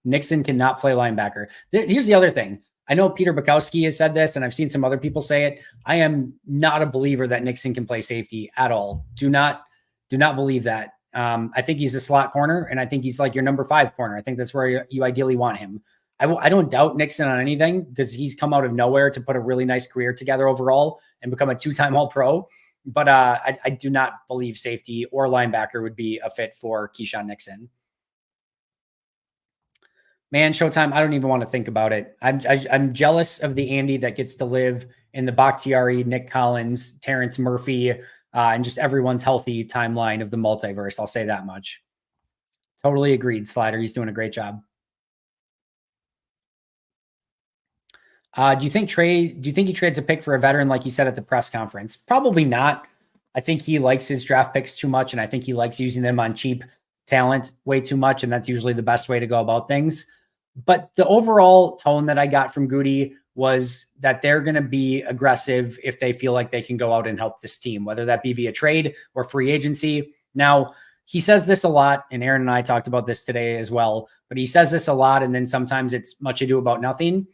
Nixon cannot play linebacker. Here's the other thing. I know Peter Bukowski has said this, and I've seen some other people say it. I am not a believer that Nixon can play safety at all. Do not believe that. I think he's a slot corner, and I think he's like your number 5 corner. I think that's where you ideally want him. I don't doubt Nixon on anything because he's come out of nowhere to put a really nice career together overall and become a 2-time All-Pro. But I do not believe safety or linebacker would be a fit for Keyshawn Nixon. Man, Showtime, I don't even want to think about it. I'm jealous of the Andy that gets to live in the Bakhtiari, Nick Collins, Terrence Murphy, and just everyone's healthy timeline of the multiverse. I'll say that much. Totally agreed, Slider. He's doing a great job. Do you think he trades a pick for a veteran like he said at the press conference? Probably not. I think he likes his draft picks too much, and I think he likes using them on cheap talent way too much, and that's usually the best way to go about things. But the overall tone that I got from Gutey was that they're going to be aggressive if they feel like they can go out and help this team, whether that be via trade or free agency. Now, he says this a lot, and Aaron and I talked about this today as well, but he says this a lot, and then sometimes it's much ado about nothing.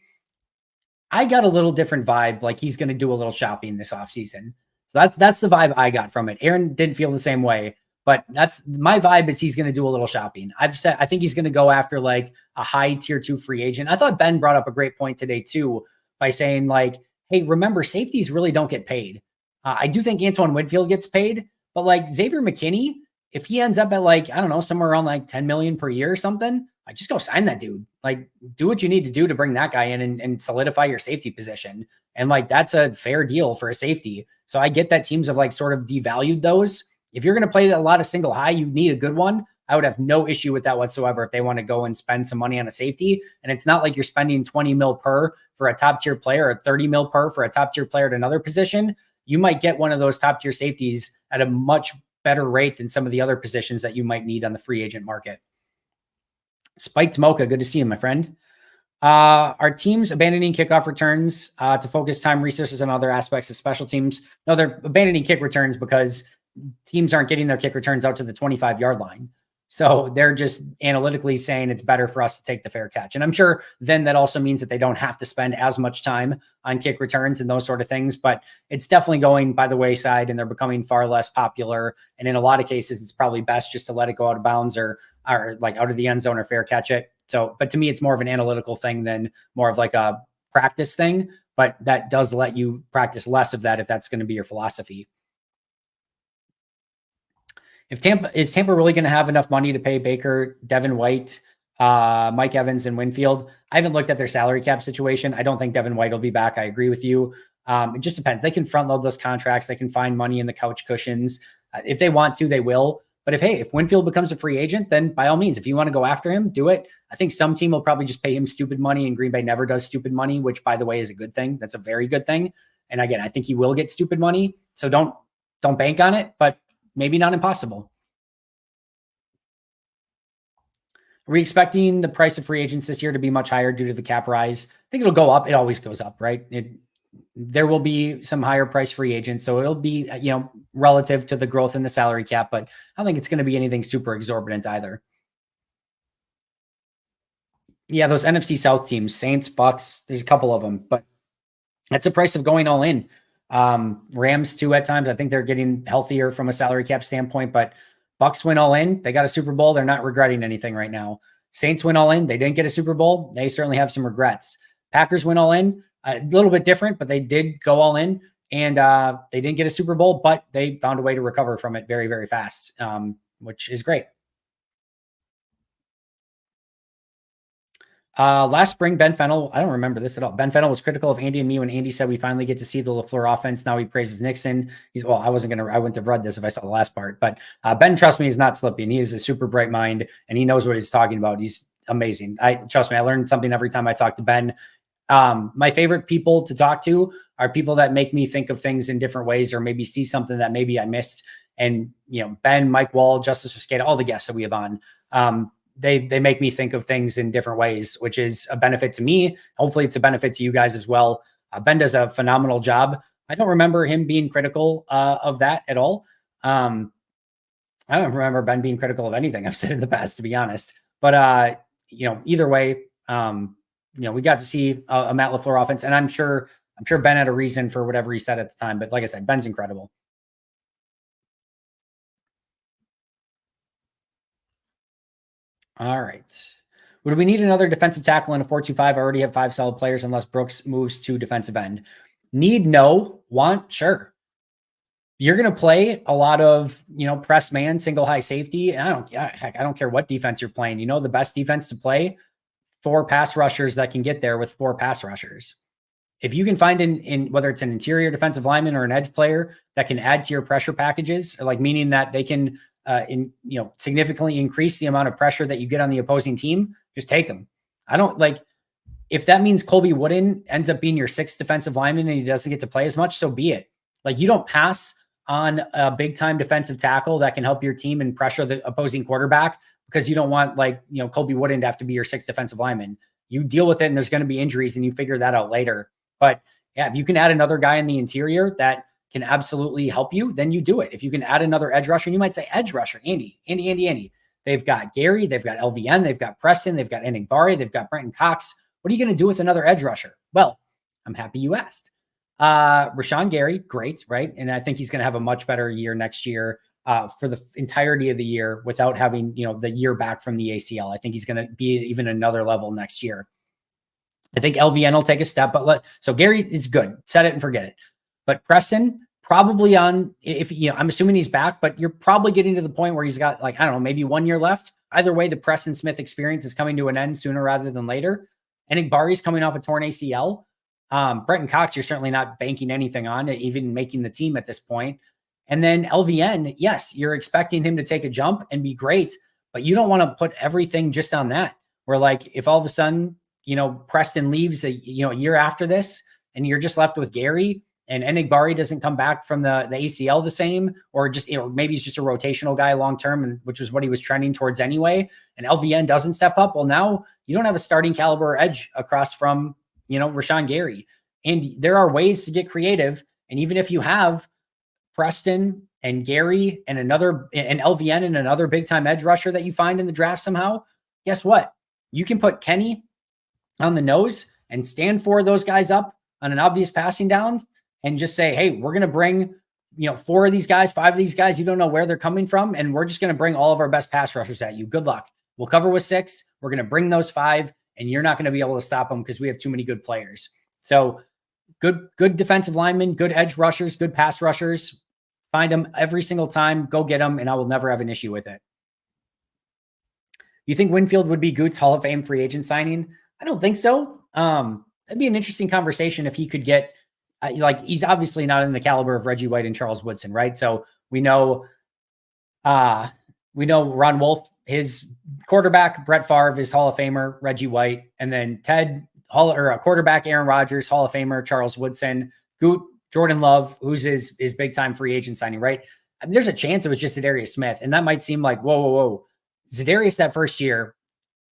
I got a little different vibe, like he's going to do a little shopping this offseason. So that's the vibe I got from it. Aaron didn't feel the same way, but that's my vibe is he's going to do a little shopping. I think he's going to go after like a high tier 2 free agent. I thought Ben brought up a great point today too, by saying like, hey, remember safeties really don't get paid. I do think Antoine Winfield gets paid, but like Xavier McKinney, if he ends up at like, I don't know, somewhere around like 10 million per year or something, like just go sign that dude. Like do what you need to do to bring that guy in and solidify your safety position. And like, that's a fair deal for a safety. So I get that teams have like sort of devalued those. If you're going to play a lot of single high, you need a good one. I would have no issue with that whatsoever if they want to go and spend some money on a safety. And it's not like you're spending 20 mil per for a top tier player or 30 mil per for a top tier player at another position. You might get one of those top tier safeties at a much better rate than some of the other positions that you might need on the free agent market. Spiked Mocha, good to see you, my friend. Are teams abandoning kickoff returns to focus time, resources on other aspects of special teams? No, they're abandoning kick returns because teams aren't getting their kick returns out to the 25-yard line. So they're just analytically saying it's better for us to take the fair catch. And I'm sure then that also means that they don't have to spend as much time on kick returns and those sort of things, but it's definitely going by the wayside and they're becoming far less popular. And in a lot of cases, it's probably best just to let it go out of bounds or like out of the end zone or fair catch it. So, but to me, it's more of an analytical thing than more of like a practice thing, but that does let you practice less of that if that's going to be your philosophy. Is Tampa really going to have enough money to pay Baker, Devin White, Mike Evans, and Winfield? I haven't looked at their salary cap situation. I don't think Devin White will be back. I agree with you. It just depends. They can front load those contracts. They can find money in the couch cushions. If they want to, they will. But if Winfield becomes a free agent, then by all means, if you want to go after him, do it. I think some team will probably just pay him stupid money, and Green Bay never does stupid money, which by the way is a good thing. That's a very good thing. And again, I think he will get stupid money. So don't bank on it, but maybe not impossible. Are we expecting the price of free agents this year to be much higher due to the cap rise? I think it'll go up. It always goes up, right? There will be some higher price free agents. So it'll be, relative to the growth in the salary cap, but I don't think it's going to be anything super exorbitant either. Yeah, those NFC South teams, Saints, Bucks, there's a couple of them, but that's the price of going all in. Rams too at times. I think they're getting healthier from a salary cap standpoint, but Bucks win all in. They got a Super Bowl. They're not regretting anything right now. Saints win all in. They didn't get a Super Bowl. They certainly have some regrets. Packers win all in. A little bit different, but they did go all in, and they didn't get a Super Bowl, but they found a way to recover from it very, very fast, which is great. Last spring, Ben Fennell, I don't remember this at all. Ben Fennell was critical of Andy and me when Andy said we finally get to see the LaFleur offense. Now he praises Nixon. I wouldn't have read this if I saw the last part, but Ben, trust me, is not slipping. He is a super bright mind and he knows what he's talking about. He's amazing. Trust me, I learned something every time I talk to Ben. My favorite people to talk to are people that make me think of things in different ways or maybe see something that maybe I missed. And, Ben, Mike Wall, Justice Fiscata, all the guests that we have on, they make me think of things in different ways, which is a benefit to me. Hopefully it's a benefit to you guys as well. Ben does a phenomenal job. I don't remember him being critical of that at all. I don't remember Ben being critical of anything I've said in the past, to be honest. But, either way, we got to see a Matt LaFleur offense, and I'm sure Ben had a reason for whatever he said at the time. But like I said, Ben's incredible. All right. Would we need another defensive tackle in a 4-2-5? I already have 5 solid players unless Brooks moves to defensive end. Need, no. Want, sure. You're going to play a lot of, press man, single high safety. And I don't care what defense you're playing. The best defense to play, 4 pass rushers that can get there with 4 pass rushers. If you can find in whether it's an interior defensive lineman or an edge player that can add to your pressure packages, like meaning that they can significantly increase the amount of pressure that you get on the opposing team, just take them. I don't like if that means Colby Wooden ends up being your 6th defensive lineman and he doesn't get to play as much, so be it. Like you don't pass on a big time defensive tackle that can help your team and pressure the opposing quarterback because you don't want Colby Wooden to have to be your 6th defensive lineman. You deal with it and there's going to be injuries and you figure that out later. But yeah, if you can add another guy in the interior that can absolutely help you, then you do it. If you can add another edge rusher, and you might say edge rusher, Andy. They've got Gary, they've got LVN, they've got Preston, they've got Enigbari, they've got Brenton Cox. What are you going to do with another edge rusher? Well, I'm happy you asked. Rashawn Gary, great, right? And I think he's going to have a much better year next year for the entirety of the year without having, the year back from the ACL. I think he's going to be even another level next year. I think LVN will take a step, so Gary, it's good. Set it and forget it. But Preston, probably I'm assuming he's back, but you're probably getting to the point where he's got maybe 1 year left. either way, the Preston Smith experience is coming to an end sooner rather than later. Enagbari's coming off a torn ACL. Brenton Cox, you're certainly not banking anything on, even making the team at this point. And then LVN, yes, you're expecting him to take a jump and be great, but you don't want to put everything just on that. Where like, if all of a sudden, Preston leaves a year after this and you're just left with Gary and Enagbari doesn't come back from the ACL the same, or maybe he's just a rotational guy long-term, which was what he was trending towards anyway. And LVN doesn't step up. Well, now you don't have a starting caliber edge across from, Rashawn Gary. And there are ways to get creative. And even if you have Preston and Gary and LVN and another big time edge rusher that you find in the draft somehow, guess what? You can put Kenny on the nose and stand for those guys up on an obvious passing downs and just say, hey, we're going to bring, 4 of these guys, 5 of these guys. You don't know where they're coming from. And we're just going to bring all of our best pass rushers at you. Good luck. We'll cover with 6. We're going to bring those 5 and you're not going to be able to stop them because we have too many good players. So good defensive linemen, good edge rushers, good pass rushers. Find them every single time. Go get them. And I will never have an issue with it. You think Winfield would be Goot's Hall of Fame free agent signing? I don't think so. That'd be an interesting conversation if he could get, he's obviously not in the caliber of Reggie White and Charles Woodson, right? So we know Ron Wolf, his quarterback, Brett Favre, his Hall of Famer, Reggie White, and then quarterback Aaron Rodgers, Hall of Famer, Charles Woodson, Goot, Jordan Love, who's his big time free agent signing, right? I mean, there's a chance it was just Zadarius Smith, and that might seem like, whoa. Zadarius that first year,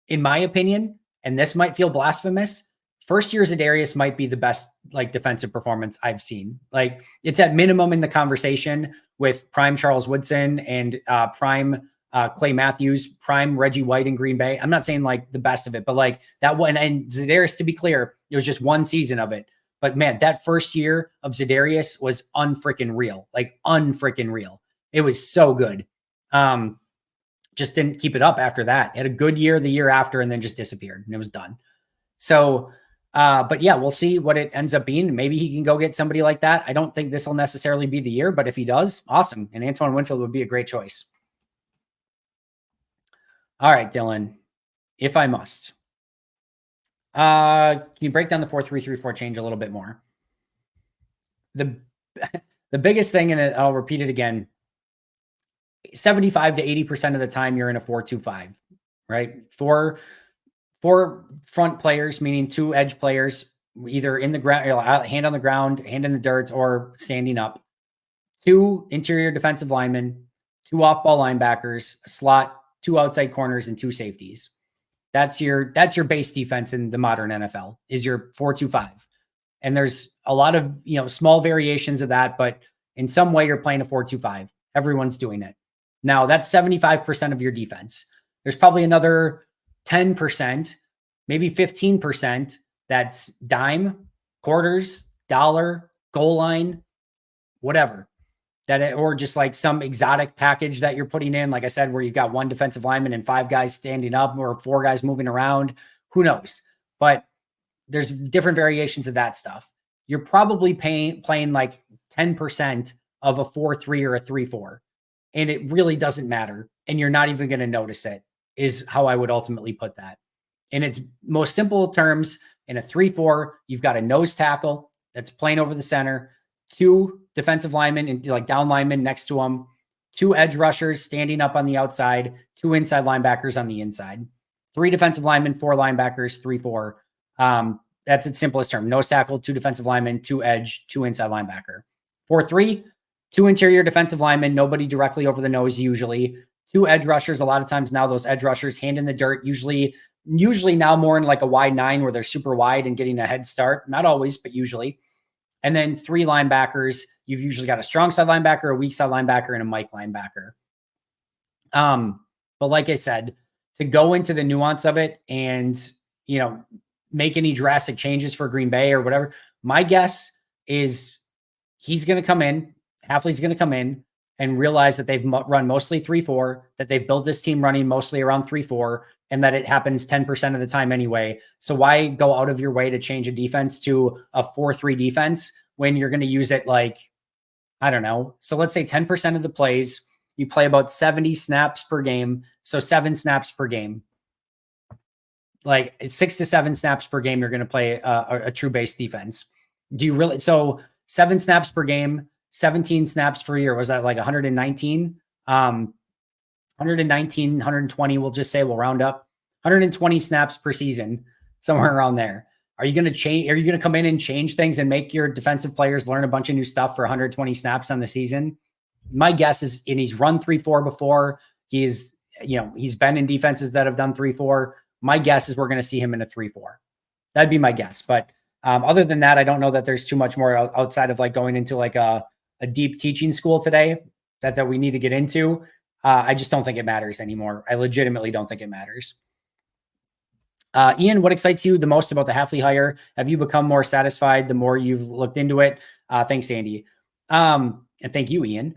in my opinion, and this might feel blasphemous, first year Zadarius might be the best defensive performance I've seen. Like, it's at minimum in the conversation with prime Charles Woodson and prime Clay Matthews, prime Reggie White in Green Bay. I'm not saying the best of it, but that one, and Zadarius, to be clear, it was just one season of it. But man, that first year of Zadarius was unfreaking real. It was so good. Just didn't keep it up after that. Had a good year the year after and then just disappeared and it was done. So, but yeah, we'll see what it ends up being. Maybe he can go get somebody like that. I don't think this will necessarily be the year, but if he does, awesome. And Antoine Winfield would be a great choice. All right, Dylan, if I must, can you break down the 4-3-3-4 change a little bit more? The biggest thing, and I'll repeat it again, 75 to 80% of the time you're in a 4-2-5, right? Four front players, meaning 2 edge players, either in the ground, hand on the ground, hand in the dirt, or standing up. 2 interior defensive linemen, 2 off-ball linebackers, a slot, 2 outside corners, and 2 safeties. That's your base defense in the modern NFL, is your 4-2-5. And there's a lot of, small variations of that, but in some way you're playing a 4-2-5. Everyone's doing it. Now that's 75% of your defense. There's probably another 10%, maybe 15% that's dime, quarters, dollar, goal line, whatever. Or just some exotic package that you're putting in, like I said, where you've got 1 defensive lineman and 5 guys standing up or 4 guys moving around. Who knows? But there's different variations of that stuff. You're probably playing 10% of a 4-3 or a 3-4. And it really doesn't matter. And you're not even going to notice it, is how I would ultimately put that. In its most simple terms, in a 3-4, you've got a nose tackle that's playing over the center, 2 defensive linemen and down linemen next to them, 2 edge rushers standing up on the outside, 2 inside linebackers on the inside, 3 defensive linemen, 4 linebackers, 3-4. That's its simplest term. Nose tackle, 2 defensive linemen, 2 edge, 2 inside linebacker. 4-3, 2 interior defensive linemen, nobody directly over the nose usually. 2 edge rushers. A lot of times now those edge rushers hand in the dirt, usually now more in a wide 9 where they're super wide and getting a head start. Not always, but usually. And then 3 linebackers. You've usually got a strong side linebacker, a weak side linebacker, and a Mike linebacker. But like I said, to go into the nuance of it and, make any drastic changes for Green Bay or whatever, my guess is he's going to come in, Hafley's going to come in and realize that they've run mostly 3-4, that they've built this team running mostly around 3-4, and that it happens 10% of the time anyway. So why go out of your way to change a defense to a 4-3 defense when you're going to use it I don't know. So let's say 10% of the plays, you play about 70 snaps per game. So 7 snaps per game. Like it's 6 to 7 snaps per game. You're going to play a true base defense. Do you really? So 7 snaps per game, 17 snaps per year. Was that like 119? 119, 120. We'll just say we'll round up 120 snaps per season, somewhere around there. Are you going to change? Are you going to come in and change things and make your defensive players learn a bunch of new stuff for 120 snaps on the season? My guess is, and he's run 3-4 before. He's been in defenses that have done 3-4. My guess is we're going to see him in a 3-4. That'd be my guess. But other than that, I don't know that there's too much more outside of like going into like a deep teaching school today that we need to get into. I just don't think it matters anymore. I legitimately don't think it matters. Ian, what excites you the most about the Hafley hire? Have you become more satisfied the more you've looked into it? Thanks, Andy. And thank you, Ian.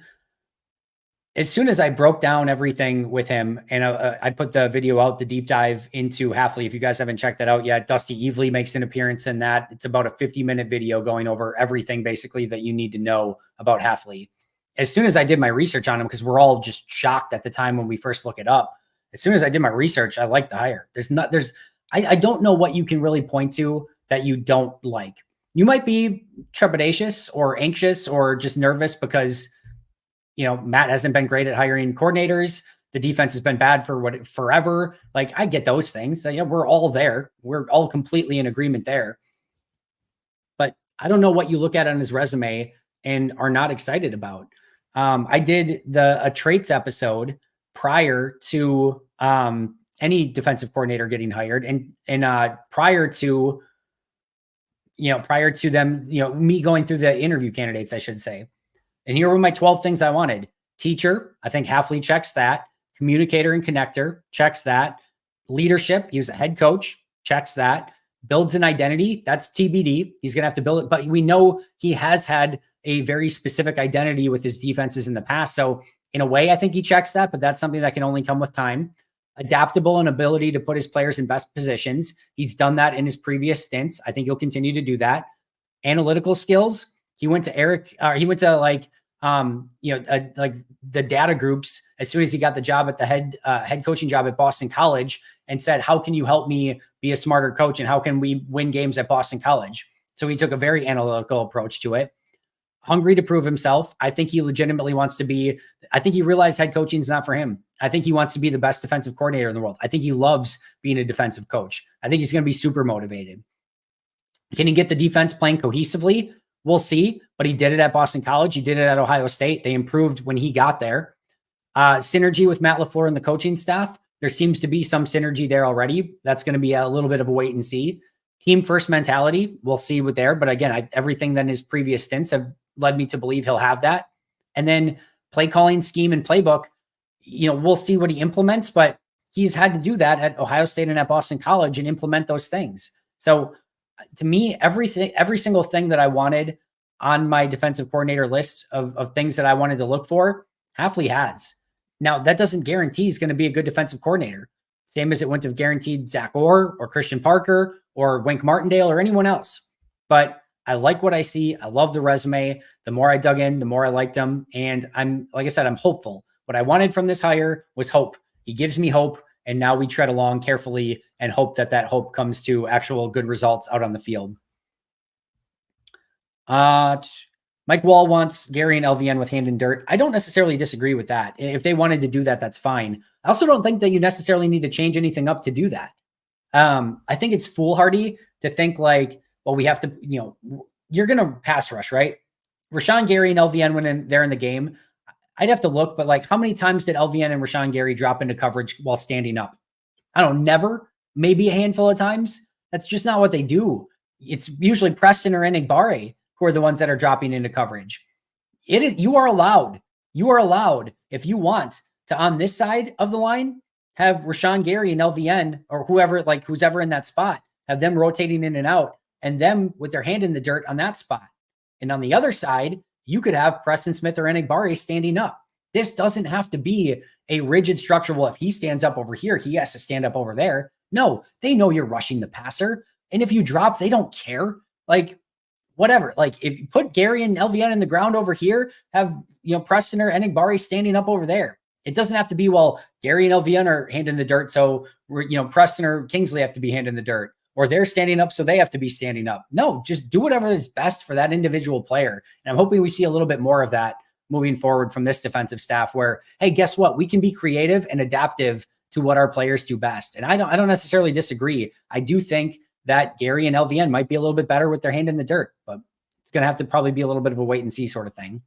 As soon as I broke down everything with him and I put the video out, the deep dive into Hafley, if you guys haven't checked that out yet, Dusty Evely makes an appearance in that. It's about a 50-minute video going over everything basically that you need to know about Hafley. As soon as I did my research on him, because we're all just shocked at the time when we first look it up. As soon as I did my research, I liked the hire. I don't know what you can really point to that you don't like. You might be trepidatious or anxious or just nervous because, Matt hasn't been great at hiring coordinators. The defense has been bad for forever. Like, I get those things. Yeah, we're all there. We're all completely in agreement there. But I don't know what you look at on his resume and are not excited about. I did a traits episode prior to any defensive coordinator getting hired, and prior to them, me going through the interview candidates, I should say. And here were my 12 things I wanted. Teacher, I think Hafley checks that. Communicator and connector, checks that. Leadership, he was a head coach, checks that. Builds an identity, that's TBD. He's going to have to build it, but we know he has had a very specific identity with his defenses in the past. So in a way, I think he checks that, but that's something that can only come with time. Adaptable and ability to put his players in best positions. He's done that in his previous stints. I think he'll continue to do that. Analytical skills. He went to like the data groups as soon as he got the job at the head coaching job at Boston College and said, how can you help me be a smarter coach? And how can we win games at Boston College? So he took a very analytical approach to it. Hungry to prove himself. I think he legitimately wants to be, I think he realized head coaching is not for him. I think he wants to be the best defensive coordinator in the world. I think he loves being a defensive coach. I think he's going to be super motivated. Can he get the defense playing cohesively? We'll see, but he did it at Boston College. He did it at Ohio State. They improved when he got there. Synergy with Matt LaFleur and the coaching staff. There seems to be some synergy there already. That's going to be a little bit of a wait and see. Team first mentality. We'll see what there. But again, everything that in his previous stints have led me to believe he'll have that. And then play calling scheme and playbook. We'll see what he implements, but he's had to do that at Ohio State and at Boston College and implement those things. So to me, every single thing that I wanted on my defensive coordinator list of things that I wanted to look for, Hafley has. Now, that doesn't guarantee he's going to be a good defensive coordinator. Same as it wouldn't have guaranteed Zack Orr or Christian Parker or Wink Martindale or anyone else. But I like what I see. I love the resume. The more I dug in, the more I liked him. And I'm hopeful. What I wanted from this hire was hope. He gives me hope. And now we tread along carefully and hope that hope comes to actual good results out on the field. Mike Wall wants Gary and LVN with hand in dirt. I don't necessarily disagree with that. If they wanted to do that, that's fine. I also don't think that you necessarily need to change anything up to do that. I think it's foolhardy to think like, well, we have to, you're going to pass rush, right? Rashawn Gary and LVN when they're in the game, I'd have to look, but like how many times did LVN and Rashawn Gary drop into coverage while standing up? I don't know, never, maybe a handful of times. That's just not what they do. It's usually Preston or Enigbare who are the ones that are dropping into coverage. You are allowed, if you want to, on this side of the line, have Rashawn Gary and LVN or who's ever in that spot, have them rotating in and out and them with their hand in the dirt on that spot. And on the other side, you could have Preston Smith or Enigbare standing up. This doesn't have to be a rigid structure. Well, if he stands up over here, he has to stand up over there. No, they know you're rushing the passer. And if you drop, they don't care. Like, whatever. Like, if you put Gary and LVN in the ground over here, have, Preston or Enigbare standing up over there. It doesn't have to be, well, Gary and LVN are hand in the dirt, so Preston or Kingsley have to be hand in the dirt, or they're standing up, so they have to be standing up. No, just do whatever is best for that individual player. And I'm hoping we see a little bit more of that moving forward from this defensive staff where, hey, guess what? We can be creative and adaptive to what our players do best. And I don't necessarily disagree. I do think that Gary and LVN might be a little bit better with their hand in the dirt, but it's going to have to probably be a little bit of a wait and see sort of thing.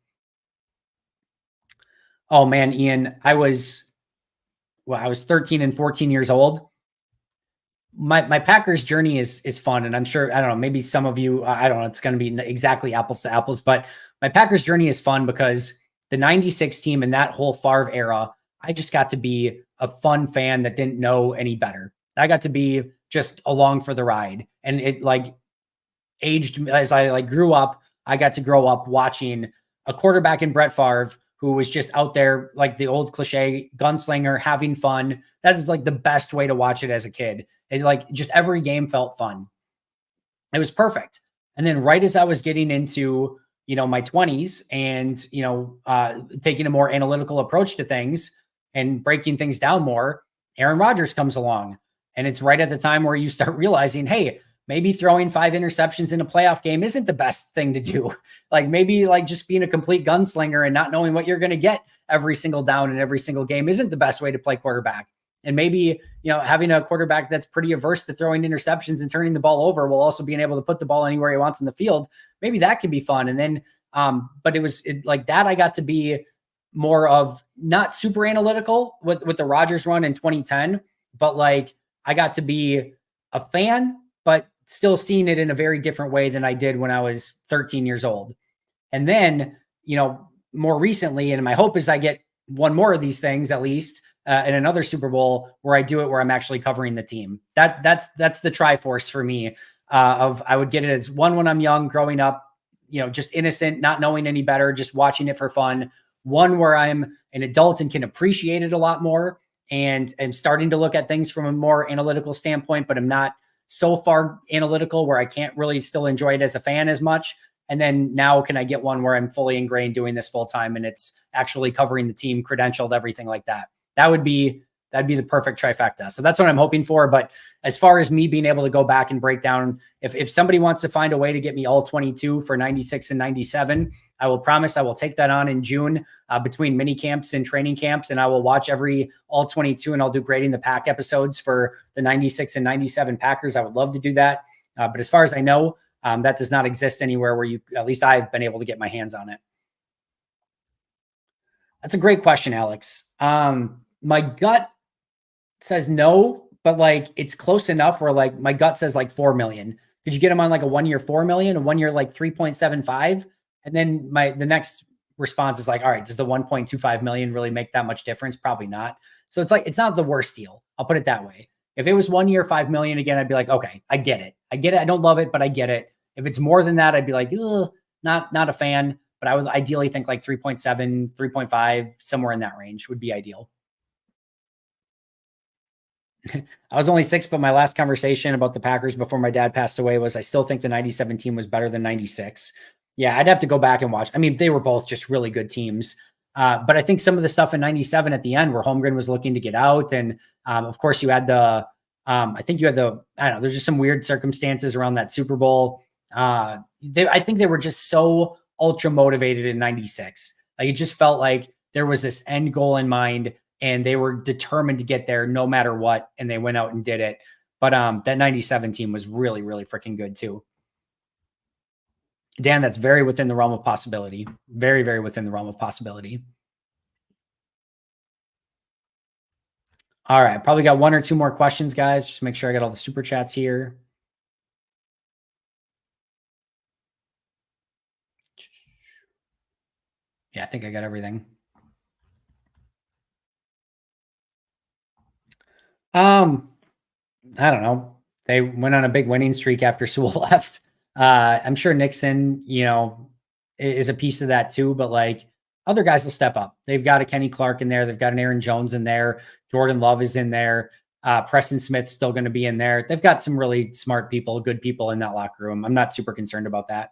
Oh man, Ian, I was 13 and 14 years old. My Packers journey is fun. And I'm sure, I don't know, maybe some of you, I don't know, it's going to be exactly apples to apples, but my Packers journey is fun because the 96 team and that whole Favre era, I just got to be a fun fan that didn't know any better. I got to be just along for the ride. And it like aged as I like grew up. I got to grow up watching a quarterback in Brett Favre who was just out there like the old cliche gunslinger, having fun. That is like the best way to watch it as a kid. It like just every game felt fun. It was perfect. And then right as I was getting into, my 20s and, taking a more analytical approach to things and breaking things down more, Aaron Rodgers comes along. And it's right at the time where you start realizing, hey, maybe throwing 5 interceptions in a playoff game isn't the best thing to do. Like maybe like just being a complete gunslinger and not knowing what you're going to get every single down in every single game isn't the best way to play quarterback. And maybe, having a quarterback that's pretty averse to throwing interceptions and turning the ball over while also being able to put the ball anywhere he wants in the field, maybe that could be fun. And then, but it was like that. I got to be more of not super analytical with the Rodgers run in 2010, but like I got to be a fan, but still seeing it in a very different way than I did when I was 13 years old. And then, more recently, and my hope is I get one more of these things at least in another Super Bowl where I do it where I'm actually covering the team. That's the Triforce for me. I would get it as one when I'm young, growing up, just innocent, not knowing any better, just watching it for fun. One where I'm an adult and can appreciate it a lot more, and I'm starting to look at things from a more analytical standpoint, but I'm not so far analytical where I can't really still enjoy it as a fan as much. And then now can I get one where I'm fully ingrained doing this full time and it's actually covering the team, credentialed, everything like that. That'd be the perfect trifecta. So that's what I'm hoping for. But as far as me being able to go back and break down, if somebody wants to find a way to get me all 22 for 96 and 97, I will promise I will take that on in June between mini camps and training camps. And I will watch every all 22 and I'll do grading the pack episodes for the 96 and 97 Packers. I would love to do that. But as far as I know, that does not exist anywhere where at least I've been able to get my hands on it. That's a great question, Alex. My gut says no, but like it's close enough where like my gut says like 4 million. Could you get him on like a 1 year 4 million, a 1 year like 3.75? And then the next response is like, all right, does the 1.25 million really make that much difference? Probably not. So it's like, it's not the worst deal. I'll put it that way. If it was 1 year, 5 million again, I'd be like, okay, I get it. I don't love it, but I get it. If it's more than that, I'd be like, not a fan, but I would ideally think like 3.7, 3.5, somewhere in that range would be ideal. I was only 6, but my last conversation about the Packers before my dad passed away was I still think the 97 team was better than 96. Yeah, I'd have to go back and watch. I mean, they were both just really good teams. But I think some of the stuff in 97 at the end where Holmgren was looking to get out. And of course you had I think you had I don't know, there's just some weird circumstances around that Super Bowl. I think they were just so ultra motivated in 96. Like it just felt like there was this end goal in mind and they were determined to get there no matter what. And they went out and did it. But that 97 team was really, really freaking good too. Dan, that's very within the realm of possibility. Very, very within the realm of possibility. All right. Probably got 1 or 2 more questions, guys. Just make sure I got all the super chats here. Yeah, I think I got everything. I don't know. They went on a big winning streak after Sewell left. I'm sure Nixon, is a piece of that too, but like other guys will step up. They've got a Kenny Clark in there. They've got an Aaron Jones in there. Jordan Love is in there. Preston Smith's still going to be in there. They've got some really smart people, good people in that locker room. I'm not super concerned about that.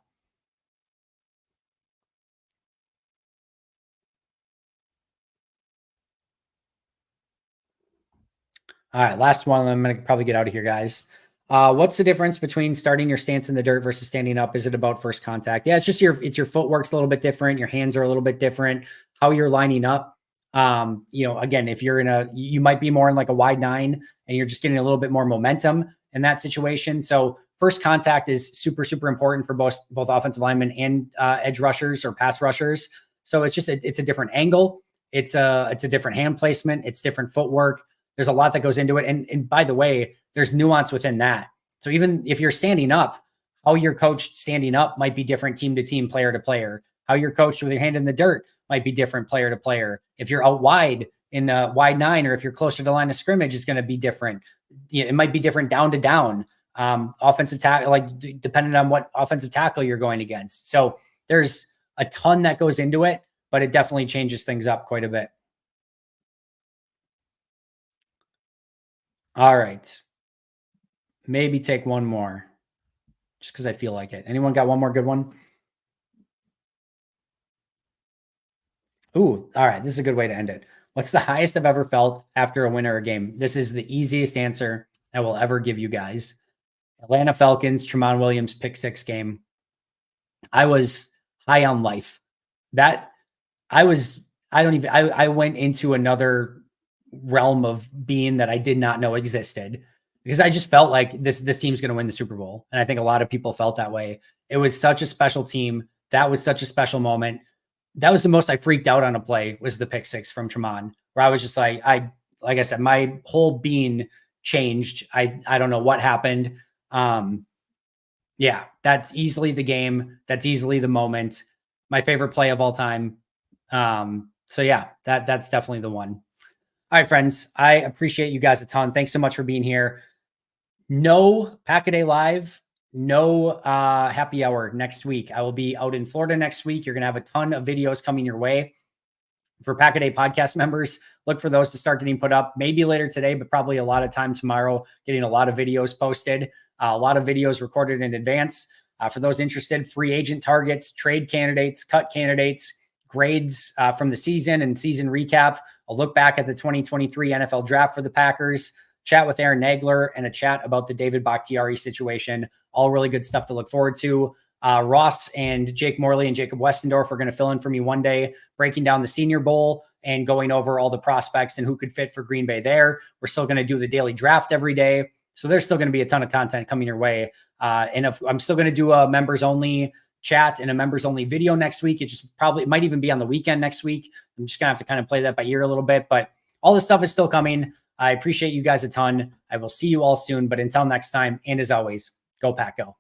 All right, last one. I'm going to probably get out of here, guys. What's the difference between starting your stance in the dirt versus standing up? Is it about first contact? Yeah, it's just your footwork's a little bit different. Your hands are a little bit different. How you're lining up. Again, if you're you might be more in like a wide 9 and you're just getting a little bit more momentum in that situation. So first contact is super, super important for both offensive linemen and edge rushers or pass rushers. So it's a different angle. It's a different hand placement. It's different footwork. There's a lot that goes into it. And by the way, there's nuance within that. So even if you're standing up, how you're coached standing up might be different team to team, player to player. How you're coached with your hand in the dirt might be different player to player. If you're out wide in the wide 9, or if you're closer to the line of scrimmage, it's going to be different. It might be different down to down. Offensive tackle, like depending on what offensive tackle you're going against. So there's a ton that goes into it, but it definitely changes things up quite a bit. All right. Maybe take one more just because I feel like it. Anyone got one more good one? Ooh, all right. This is a good way to end it. What's the highest I've ever felt after a win or a game? This is the easiest answer I will ever give you guys. Atlanta Falcons, Tramon Williams, pick 6 game. I was high on life. I went into another realm of being that I did not know existed, because I just felt like this team's going to win the Super Bowl. And I think a lot of people felt that way. It was such a special team. That was such a special moment. That was the most I freaked out on a play, was the pick 6 from Tramon, where I was just like I said, my whole being changed. I don't know what happened. Yeah, that's easily the game. That's easily the moment. My favorite play of all time. So yeah, that's definitely the one. All right, friends, I appreciate you guys a ton. Thanks so much for being here. No Pack-A-Day Live, no happy hour next week. I will be out in Florida next week. You're going to have a ton of videos coming your way. For Pack-A-Day podcast members, look for those to start getting put up maybe later today, but probably a lot of time tomorrow, getting a lot of videos posted, a lot of videos recorded in advance. For those interested, free agent targets, trade candidates, cut candidates, grades from the season and season recap. I'll look back at the 2023 NFL draft for the Packers, chat with Aaron Nagler, and a chat about the David Bakhtiari situation. All really good stuff to look forward to. Ross and Jake Morley and Jacob Westendorf are going to fill in for me one day, breaking down the Senior Bowl and going over all the prospects and who could fit for Green Bay there. We're still going to do the daily draft every day. So there's still going to be a ton of content coming your way. And if I'm still going to do a members only chat and a members only video next week. It might even be on the weekend next week. I'm just going to have to kind of play that by ear a little bit, but all this stuff is still coming. I appreciate you guys a ton. I will see you all soon, but until next time, and as always, go Pack Go.